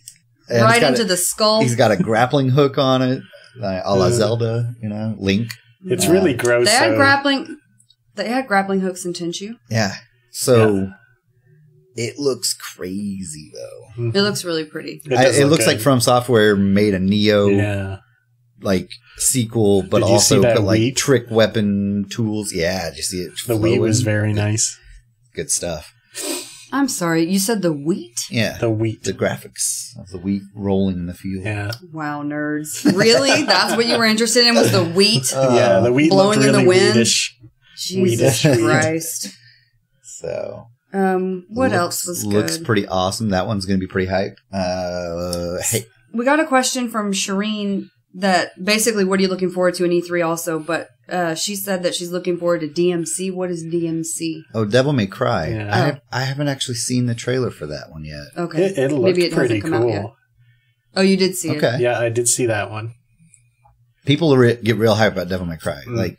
And it's Right got into the skull. He's got a grappling hook on it, a la Zelda, Link. It's really gross. They had though. grappling hooks in Tenchu. Yeah. So it looks crazy though. It looks really pretty. does It look looks good. like From Software made a Neo Yeah. like sequel, but Did you see also that put like wheat? trick weapon tools. Yeah, did you see it? The wheat was flowing? very nice. Good stuff. I'm sorry, you said the wheat? Yeah. The wheat. The graphics of the wheat rolling in the field. Yeah. Wow, nerds. Really? That's what you were interested in was the wheat? Yeah, the wheat blowing looked in the really wind. wheatish. Jesus Wheatish. Uh, Christ. So What else was good? looks pretty awesome. That one's going to be pretty hype. Hey, We got a question from Shireen that basically, what are you looking forward to in E3 also? But she said that she's looking forward to DMC. What is DMC? oh, Devil May Cry. Yeah. I haven't actually seen the trailer for that one yet. Okay. It looked Maybe it pretty hasn't come out yet. cool. Oh, you did see it. Okay. Yeah, I did see that one. People get real hype about Devil May Cry. Mm. Like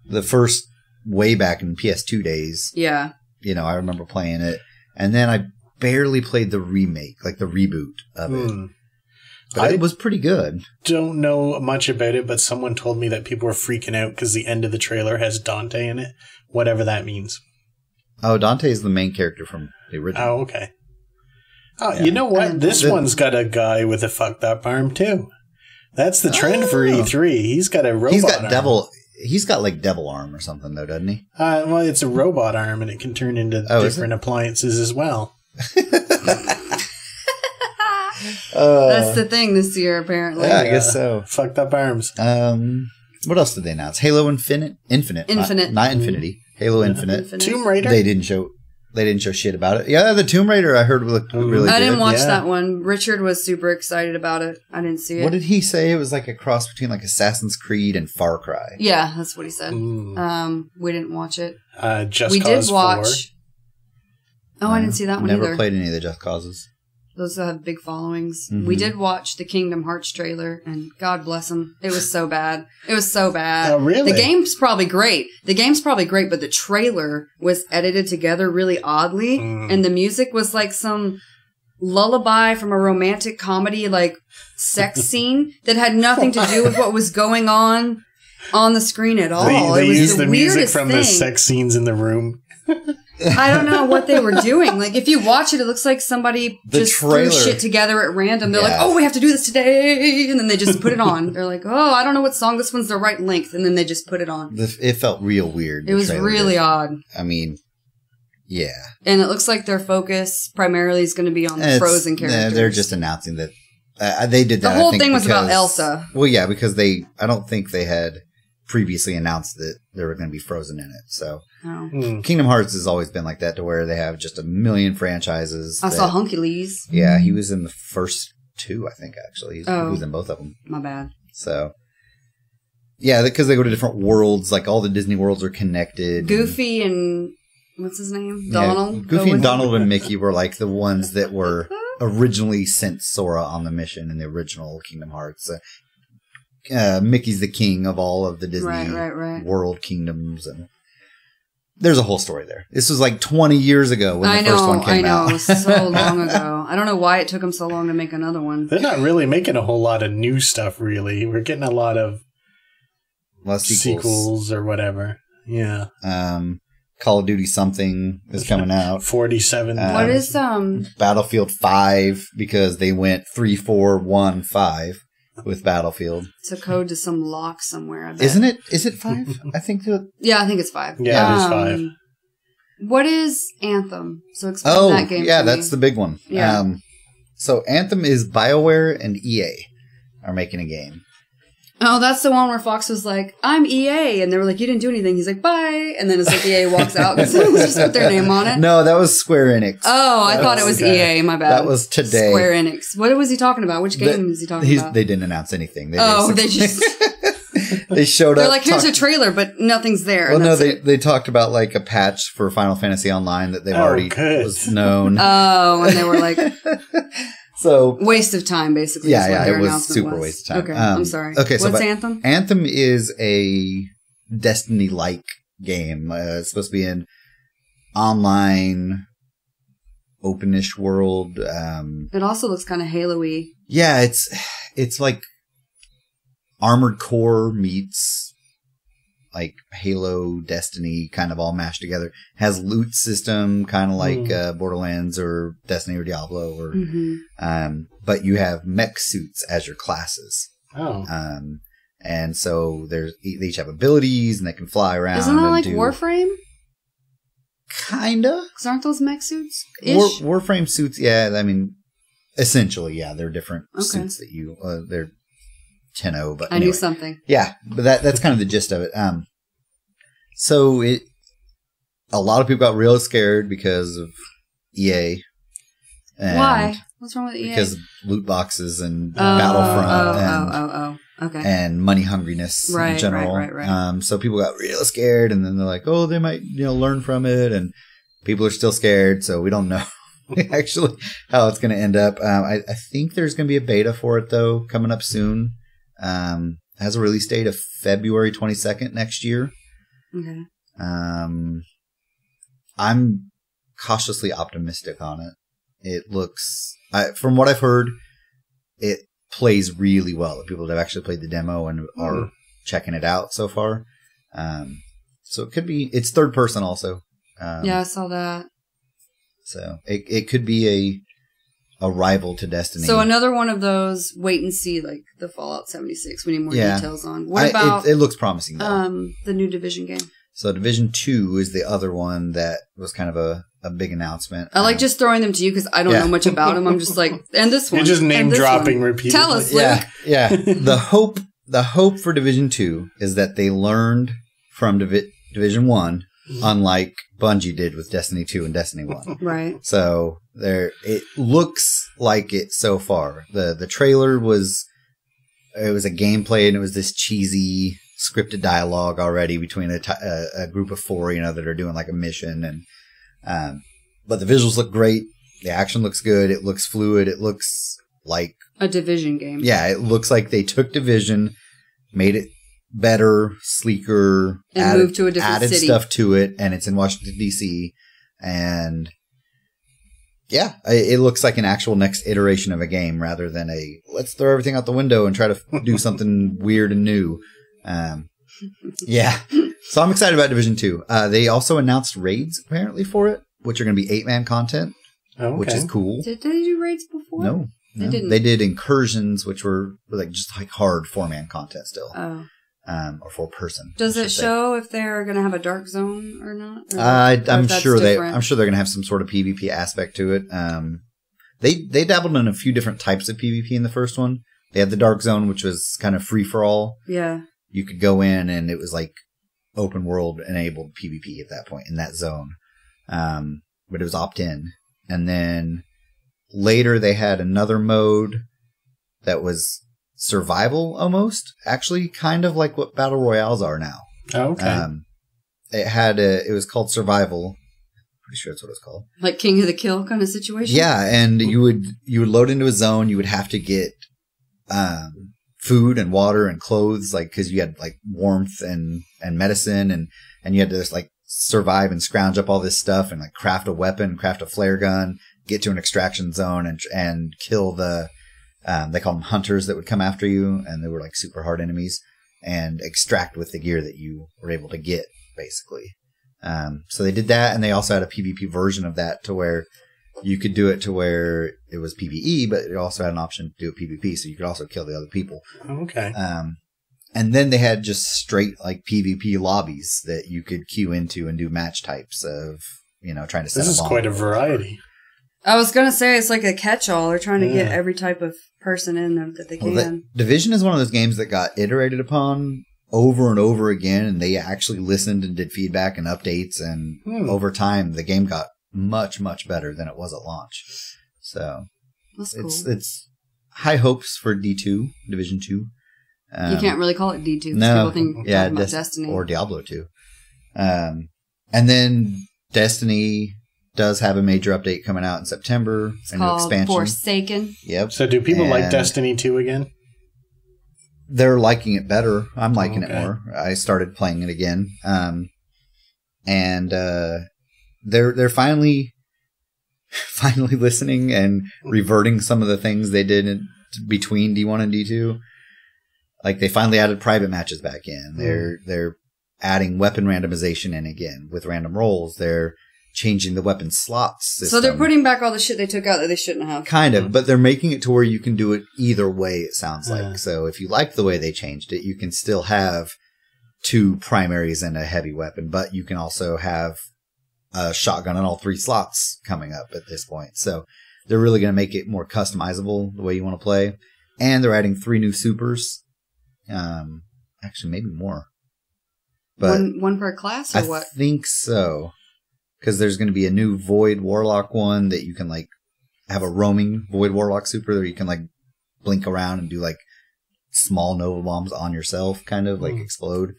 the first way back in PS2 days, Yeah. I remember playing it. And then I barely played the remake, like the reboot of it. Hmm. But it was pretty good. Don't know much about it, but someone told me that people were freaking out because the end of the trailer has Dante in it, whatever that means. Oh, Dante is the main character from the original. Oh, okay. Oh, Yeah. you know what? This The- one's got a guy with a fucked up arm too. That's the trend for E3. He's got a robot. He's got arm. devil. He's got like devil arm or something though, doesn't he? Well, it's a robot arm, and it can turn into Oh, is different appliances as well. That's the thing this year, apparently. Yeah, I guess so. Fucked up arms. What else did they announce? Halo Infinite, Infinite. not Infinity. Halo Infinite. Infinite. Tomb Raider. They didn't show shit about it. Yeah, the Tomb Raider I heard looked really good. I didn't watch Yeah. that one. Richard was super excited about it. I didn't see it. What did he say? It was like a cross between like Assassin's Creed and Far Cry. Yeah, that's what he said. Mm. We didn't watch it. Just we Cause did watch. Oh, I didn't see that one Never either. played any of the Just Causes. Those have big followings. Mhm. We did watch the Kingdom Hearts trailer, and God bless them. It was so bad. It was so bad. Oh, really? The game's probably great. But the trailer was edited together really oddly, and the music was like some lullaby from a romantic comedy, like sex scene that had nothing to do with what was going on the screen at all. They It was used the music weirdest from thing. the sex scenes in the room. I don't know what they were doing. Like, if you watch it, it looks like somebody The just trailer- threw shit together at random. They're Yeah. like, oh, we have to do this today. And then they just put it on. They're like, oh, I don't know what song. This one's the right length. And then they just put it on. It felt real weird. It was really odd. I mean, yeah. And it looks like their focus primarily is going to be on the Frozen characters. They're just announcing that they did that. The whole I think, thing was about because- Elsa. Well, yeah, because I don't think they had previously announced that there were going to be Frozen in it. So Oh. Kingdom Hearts has always been like that, to where they have just a million franchises. I saw Hunky Lee's. Yeah, he was in the first two, I think, actually. He Oh. was in both of them. My bad. So, yeah, because they go to different worlds. Like, all the Disney worlds are connected. Goofy and what's his name? Yeah, Donald. Goofy and Go with Donald and Mickey were like the ones that were originally sent Sora on the mission in the original Kingdom Hearts. Mickey's the king of all of the Disney Right. world kingdoms, and there's a whole story there. This was like 20 years ago when the first one came out. I know. It was so long ago. I don't know why it took them so long to make another one. They're not really making a whole lot of new stuff, really. We're getting a lot of sequels or whatever. Yeah. Call of Duty something is coming out. 47. What is Battlefield 5, because they went 3, 4, 1, 5. with Battlefield. It's a code to some lock somewhere. I bet. Isn't it? Is it 5? I think that. Yeah, I think it's 5. Yeah, it is 5. What is Anthem? So explain that game. Yeah, to me. that's the big one. Yeah. So Anthem is BioWare and EA are making a game. Oh, that's the one where Fox was like, "I'm EA," and they were like, "You didn't do anything." He's like, "Bye," and then it's like EA walks out because they just put their name on it. No, that was Square Enix. Oh, I thought it was EA. My bad. That was today. Square Enix. What was he talking about? Which game is he talking about? They didn't announce anything. They just they showed up. They're like, "Here's a trailer," but nothing's there. Well, no, they talked about like a patch for Final Fantasy Online that they've already was known. Oh, and they were like. So waste of time, basically. Yeah, it was super waste of time. Okay, I'm sorry. Okay, what's Anthem? Anthem is a Destiny-like game. It's supposed to be an online, openish world. It also looks kind of Halo-y. Yeah, it's like Armored Core meets like Halo, Destiny, kind of all mashed together. Has loot system, kind of like Borderlands or Destiny or Diablo, or but you have mech suits as your classes. Oh, and so they each have abilities and they can fly around. Isn't that like Warframe? Kinda. Because aren't those mech suits? Warframe suits, yeah. I mean, essentially, yeah. They're different suits that you. They're 10-0, but anyway. I knew something. Yeah, but that's kind of the gist of it. So a lot of people got real scared because of EA. Why? What's wrong with EA? Because of loot boxes and Battlefront okay. and money hungriness in general. Right. So people got real scared, and then they're like, "Oh, they might, learn from it," and people are still scared. So we don't know actually how it's going to end up. I think there's going to be a beta for it though coming up soon. Has a release date of February 22nd next year. Okay. I'm cautiously optimistic on it. It looks, from what I've heard, it plays really well. People that have actually played the demo and are checking it out so far. So it could be, it's third person also. Yeah, I saw that. So it could be a rival to Destiny. So another one of those wait and see, like the Fallout 76. We need more details on. What about it looks promising though. The new Division game? So Division 2 is the other one that was kind of a big announcement. I like just throwing them to you because I don't know much about them. I'm just like, and this one. You're just name dropping repeatedly. Tell us, Luke. Yeah. The hope for Division 2 is that they learned from Division 1, unlike Bungie did with Destiny 2 and Destiny 1. Right. So it looks like it so far. The trailer was a gameplay, and it was this cheesy scripted dialogue already between a group of 4, that are doing like a mission, and but the visuals look great. The action looks good. It looks fluid. It looks like a Division game. Yeah, it looks like they took Division, made it better, sleeker, and moved to a different added city. Stuff to it, and it's in Washington D.C. And yeah, it looks like an actual next iteration of a game rather than let's throw everything out the window and try to do something weird and new. Yeah, so I'm excited about Division 2. They also announced raids apparently for it, which are going to be 8-man content, which is cool. Did they do raids before? No. They didn't. They did incursions, which were just hard 4-man content still. Oh. Or 4-person. Does it show if they're going to have a dark zone or not? I'm sure they're going to have some sort of PvP aspect to it. They dabbled in a few different types of PvP in the first one. They had the dark zone, which was kind of free for all. Yeah. You could go in and it was like open world enabled PvP at that point in that zone. But it was opt in. And then later they had another mode that was survival almost, actually kind of like what battle royales are now. Oh, okay. It was called survival. Pretty sure that's what it's called. Like King of the Kill kind of situation. Yeah, and you would load into a zone. You would have to get food and water and clothes, like because you had like warmth and medicine, and you had to just like survive and scrounge up all this stuff and like craft a weapon, craft a flare gun, get to an extraction zone and kill the. They call them hunters that would come after you, and they were like super hard enemies, and extract with the gear that you were able to get, basically. So they did that, and they also had a PvP version of that to where you could do it to where it was PvE, but it also had an option to do it PvP, so you could also kill the other people. Okay. And then they had just straight like PvP lobbies that you could queue into and do match types of, trying to set This is quite a variety. I was going to say it's like a catch-all. They're trying to get every type of person in them that they can. Well, Division is one of those games that got iterated upon over and over again, and they actually listened and did feedback and updates, and over time the game got much, much better than it was at launch. So that's cool. It's high hopes for D2, Division 2. You can't really call it D2 because people think about Destiny. Or Diablo 2. And then Destiny does have a major update coming out in September. It's called expansion. Forsaken. Yep. So do people like Destiny 2 again? They're liking it better. I'm liking it more. I started playing it again. And they're finally listening and reverting some of the things they did between D1 and D2. Like they finally added private matches back in. They're adding weapon randomization in again with random rolls. They're changing the weapon slots system. So they're putting back all the shit they took out that they shouldn't have. Kind of, but they're making it to where you can do it either way, it sounds like. So if you like the way they changed it, you can still have 2 primaries and a heavy weapon, but you can also have a shotgun in all 3 slots coming up at this point. So they're really going to make it more customizable the way you want to play. And they're adding 3 new supers. Actually, maybe more. But one per class or what? I think so. Because there's going to be a new Void Warlock one that you can like have a roaming Void Warlock super that you can like blink around and do like small Nova bombs on yourself, kind of like explode.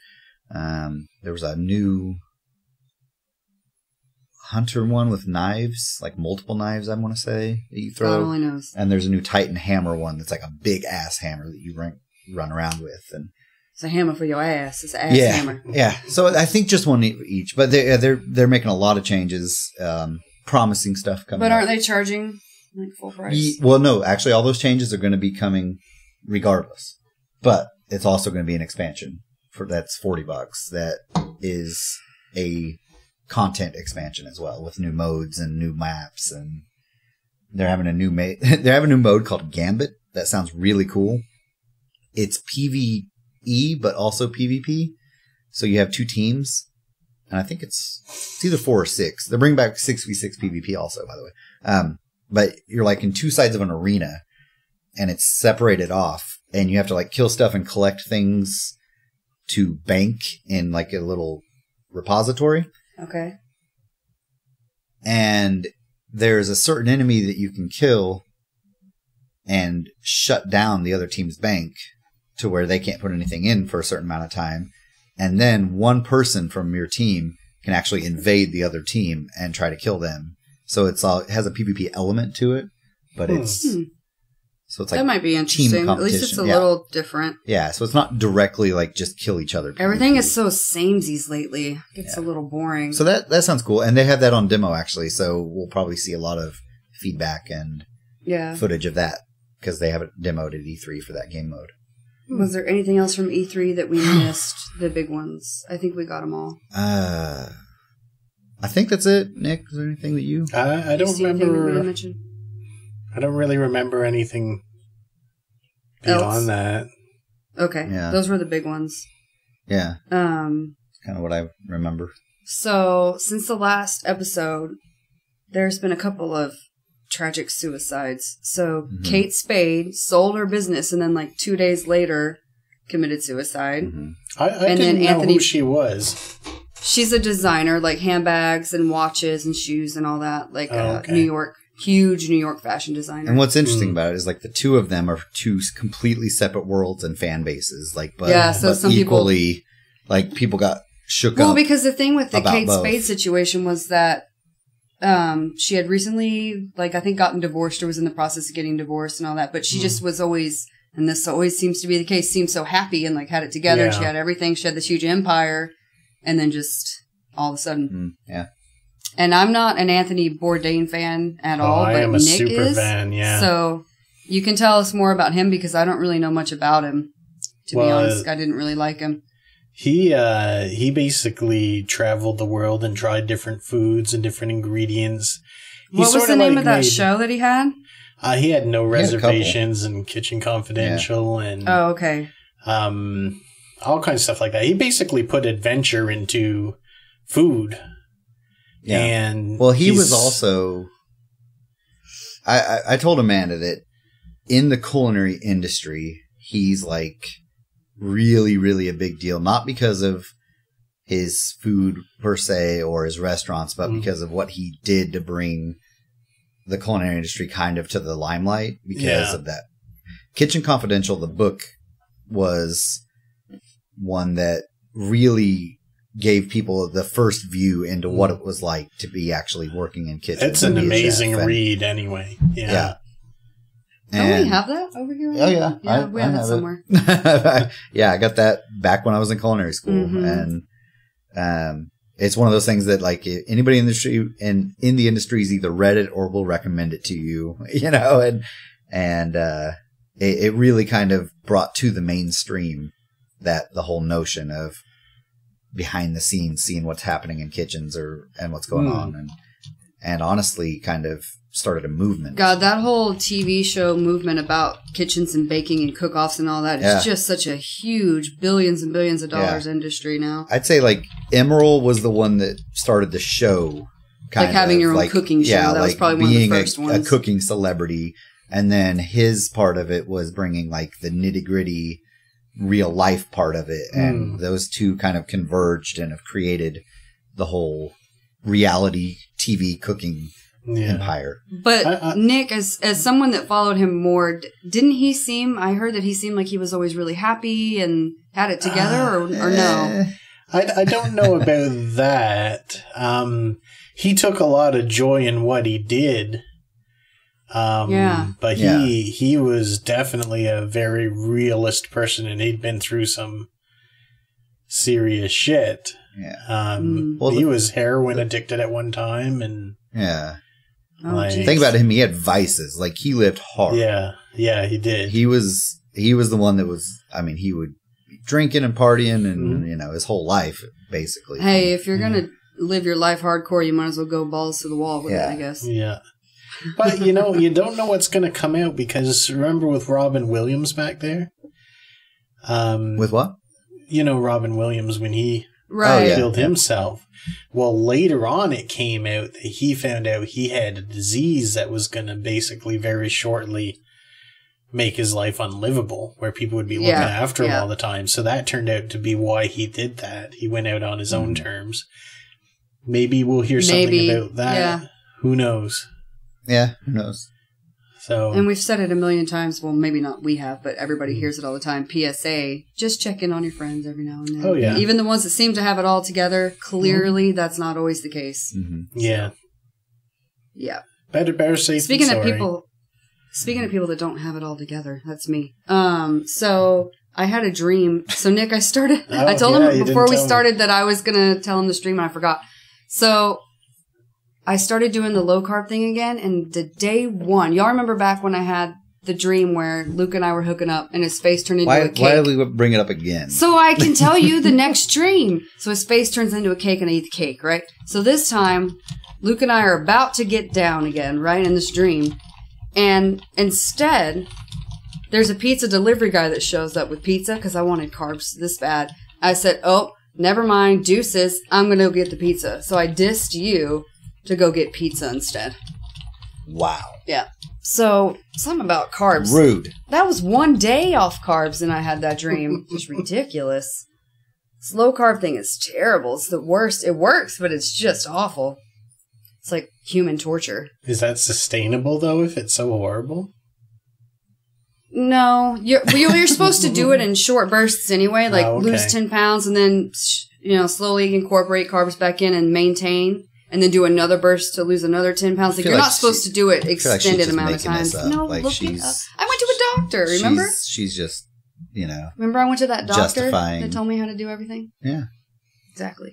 There was a new Hunter one with knives, like multiple knives, I want to say, that you throw. God only knows. And there's a new Titan hammer one that's like a big ass hammer that you run around with. And it's a hammer for your ass. It's an ass hammer. Yeah. So I think just one each, but they're making a lot of changes, promising stuff coming. But aren't they charging like full price? Well, no. Actually, all those changes are going to be coming regardless. But it's also going to be an expansion that's $40. That is a content expansion as well with new modes and new maps, and they're having a new mode called Gambit that sounds really cool. It's PvE but also PvP, so you have 2 teams, and I think it's either 4 or 6. They're bringing back 6v6 PvP also, by the way. But you're like in 2 sides of an arena, and it's separated off, and you have to like kill stuff and collect things to bank in like a little repository. Okay. And there's a certain enemy that you can kill and shut down the other team's bank to where they can't put anything in for a certain amount of time. And then one person from your team can actually invade the other team and try to kill them. So it has a PvP element to it, but it's like that might be interesting. At least it's a little different. Yeah, so it's not directly like just kill each other. Everything is so samesies lately. It's a little boring. So that sounds cool, and they have that on demo actually. So we'll probably see a lot of feedback and footage of that because they have it demoed at E3 for that game mode. Was there anything else from E3 that we missed? The big ones. I think we got them all. I think that's it. Nick, is there anything that you? I don't remember. I don't really remember anything beyond that. Okay, those were the big ones. Yeah. It's kind of what I remember. So since the last episode, there's been a couple of tragic suicides. So Kate Spade sold her business and then like 2 days later committed suicide. I didn't know who she was. She's a designer, like handbags and watches and shoes and all that. Like huge New York fashion designer. And what's interesting about it is like the 2 of them are 2 completely separate worlds and fan bases. Like, but some equally, like people got shook up. Well, because the thing with the Kate Spade situation was that she had recently, like, I think gotten divorced or was in the process of getting divorced and all that, but she just was always, and this always seems to be the case, seemed so happy and like had it together and she had everything. She had this huge empire and then just all of a sudden. And I'm not an Anthony Bourdain fan at all, but I am a Nick super is. fan, So you can tell us more about him because I don't really know much about him. To be honest, I didn't really like him. He basically traveled the world and tried different foods and different ingredients. What was the name of that show that he had? He had No Reservations and Kitchen Confidential and oh, okay, all kinds of stuff like that. He basically put adventure into food. Yeah. And well, he was also. I told Amanda that in the culinary industry, he's like really, really a big deal. Not because of his food per se or his restaurants, but because of what he did to bring the culinary industry kind of to the limelight because of that. Kitchen Confidential, the book, was one that really gave people the first view into what it was like to be actually working in kitchens. It's an amazing read anyway. Yeah. Don't we have that over here? Oh, yeah. Yeah, we have it somewhere. Yeah, I got that back when I was in culinary school. And it's one of those things that, like, anybody in the industry and in the industry has either read it or will recommend it to you, you know, and it really kind of brought to the mainstream that the whole notion of behind the scenes, seeing what's happening in kitchens and what's going on. And honestly kind of started a movement. God, that whole TV show movement about kitchens and baking and cook-offs and all that is just such a huge billions and billions of dollars industry now. I'd say like Emerald was the one that started the show. Like having your own cooking show. Yeah, that like was probably one of the first ones. A cooking celebrity. And then his part of it was bringing like the nitty-gritty real life part of it. And those two kind of converged and have created the whole reality TV cooking empire. But Nick, as someone that followed him more, didn't he seem, I heard that he seemed like he was always really happy and had it together or no? I don't know about that. He took a lot of joy in what he did. But he was definitely a very realist person, and he'd been through some serious shit. Yeah. He was heroin addicted at one time, and think about him. He had vices. Like, he lived hard. Yeah, he did. He was the one that was. I mean, he would be drinking and partying, and you know, his whole life basically. Hey, if you're gonna live your life hardcore, you might as well go balls to the wall with it, I guess. Yeah. But, you know, you don't know what's going to come out, because remember with Robin Williams back there? With what? You know, Robin Williams, when he killed himself. Well, later on it came out that he found out he had a disease that was going to basically very shortly make his life unlivable, where people would be looking after him all the time. So that turned out to be why he did that. He went out on his own terms. Maybe we'll hear something about that. Yeah. Who knows? Yeah, who knows? So, and we've said it a million times. Well, maybe not we have, but everybody hears it all the time. PSA, just check in on your friends every now and then. Oh, yeah. Even the ones that seem to have it all together, clearly that's not always the case. Yeah. Yeah. Better safe Speaking than of sorry. Speaking of people that don't have it all together, that's me. So I had a dream. So Nick, I told him before we started that I was going to tell him this dream, and I forgot. So I started doing the low carb thing again, and the day one, y'all remember back when I had the dream where Luke and I were hooking up and his face turned into a cake? Why did we bring it up again? So I can tell you the next dream. So his face turns into a cake and I eat the cake, right? So this time, Luke and I are about to get down again, right, in this dream. And instead, there's a pizza delivery guy that shows up with pizza because I wanted carbs this bad. I said, oh, never mind, deuces, I'm going to go get the pizza. So I dissed you to go get pizza instead. Wow. Yeah. So, something about carbs. Rude. That was one day off carbs and I had that dream. It was ridiculous. This low carb thing is terrible. It's the worst. It works, but it's just awful. It's like human torture. Is that sustainable, though, if it's so horrible? No. You're supposed to do it in short bursts anyway, like lose 10 pounds and then, slowly incorporate carbs back in and maintain. And then do another burst to lose another 10 pounds. Like, you're not supposed to do it extended amount of times. No, like look it up. I went to a doctor, remember? She's just, Remember I went to that doctor justifying. that told me how to do everything? Yeah. Exactly.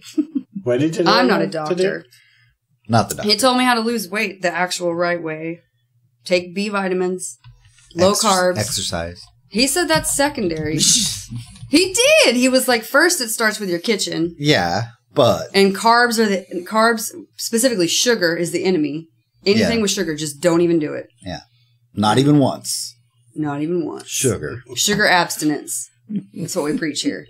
What did you do? I'm not a doctor. Not the doctor. He told me how to lose weight the actual right way. Take B vitamins, low carbs. Exercise. He said that's secondary. He did. He was like, first it starts with your kitchen. Yeah. But carbs, specifically sugar, is the enemy. Anything with sugar, just don't even do it. Yeah. Not even once. Not even once. Sugar. Sugar abstinence. That's what we preach here.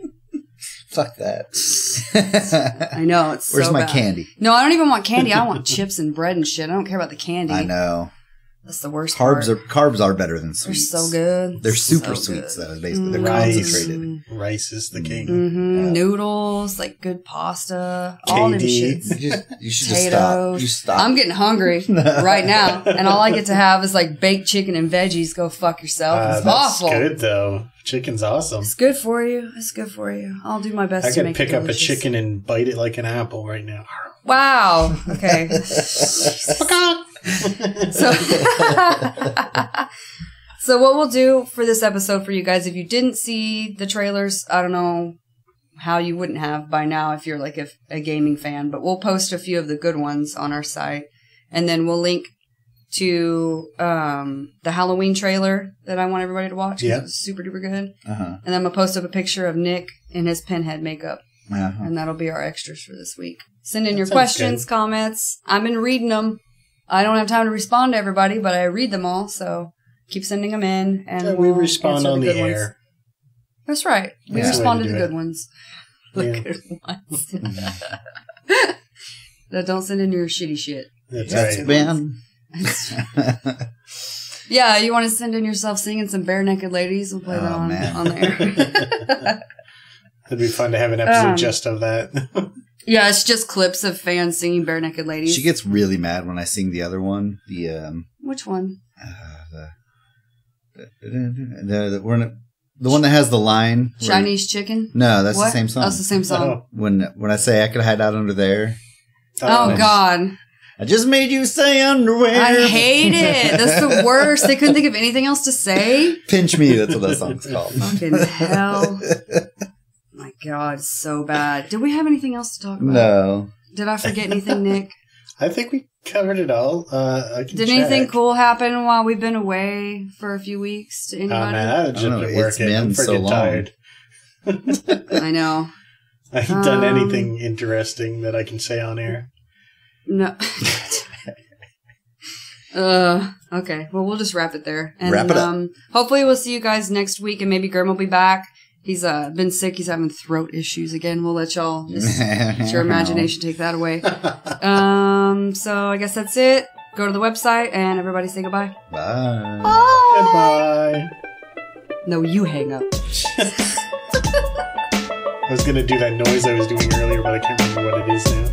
Fuck that. I know. It's Where's so my bad. candy? No, I don't even want candy. I want chips and bread and shit. I don't care about the candy. I know. That's the worst Carbs part. are better than sweets. They're so good. They're super So sweets, good. though. Basically, they're Rice. concentrated. Rice is the king. Mm-hmm. Yeah. Noodles, like good pasta, all them KD. shits. You should just stop. Potatoes. You stop. I'm getting hungry right now, and all I get to have is like baked chicken and veggies. Go fuck yourself. It's That's awful. good though. Chicken's awesome. It's good for you. It's good for you. I'll do my best I to could make pick it up a delicious. chicken and bite it like an apple right now. Wow. Okay. So, so what we'll do for this episode for you guys, if you didn't see the trailers, I don't know how you wouldn't have by now if you're like a gaming fan, but we'll post a few of the good ones on our site, and then we'll link to the Halloween trailer that I want everybody to watch. Yeah. It's super duper good. Uh-huh. And then I'm gonna post up a picture of Nick in his pinhead makeup. Uh-huh. And that'll be our extras for this week. Send in That your sounds questions, good. comments. I've been reading them. I don't have time to respond to everybody, but I read them all, so keep sending them in. And Yeah, we we'll respond answer on the good ones. air. That's right. We That's the respond way to to the do good it. ones. The Yeah. good ones. No, don't send in your shitty shit. That's That's right. been. Yeah, you want to send in yourself singing some Bare Naked Ladies? We'll play that Oh, on man. there. It'd be fun to have an episode just of that. Yeah, it's just clips of fans singing Bare Naked Ladies. She gets really mad when I sing the other one. Which one? The one that has the line. where- Chinese Chicken? No, that's What? the same song. That's the same song. Oh. When I say I could hide out under there, Oh, God. I just made you say underwear. I hate it. That's the worst. They couldn't think of anything else to say. Pinch Me. That's what that song's called. Fucking hell. My God, it's so bad. Did we have anything else to talk about? No. Did I forget anything, Nick? I think we covered it all. I can Did check. anything cool happen while we've been away for a few weeks to Oh anybody? man, I've just I don't know, been it's working. I'm been so freaking long. tired. I know. I haven't done anything interesting that I can say on air. No. Okay. Well, we'll just wrap it there. And, Wrap it up. Hopefully we'll see you guys next week, and maybe Gurm will be back. He's been sick. He's having throat issues again. We'll let y'all just let your imagination take that away. So I guess that's it. Go to the website and everybody say goodbye. Bye. Goodbye. No, you hang up. I was gonna do that noise I was doing earlier, but I can't remember what it is now.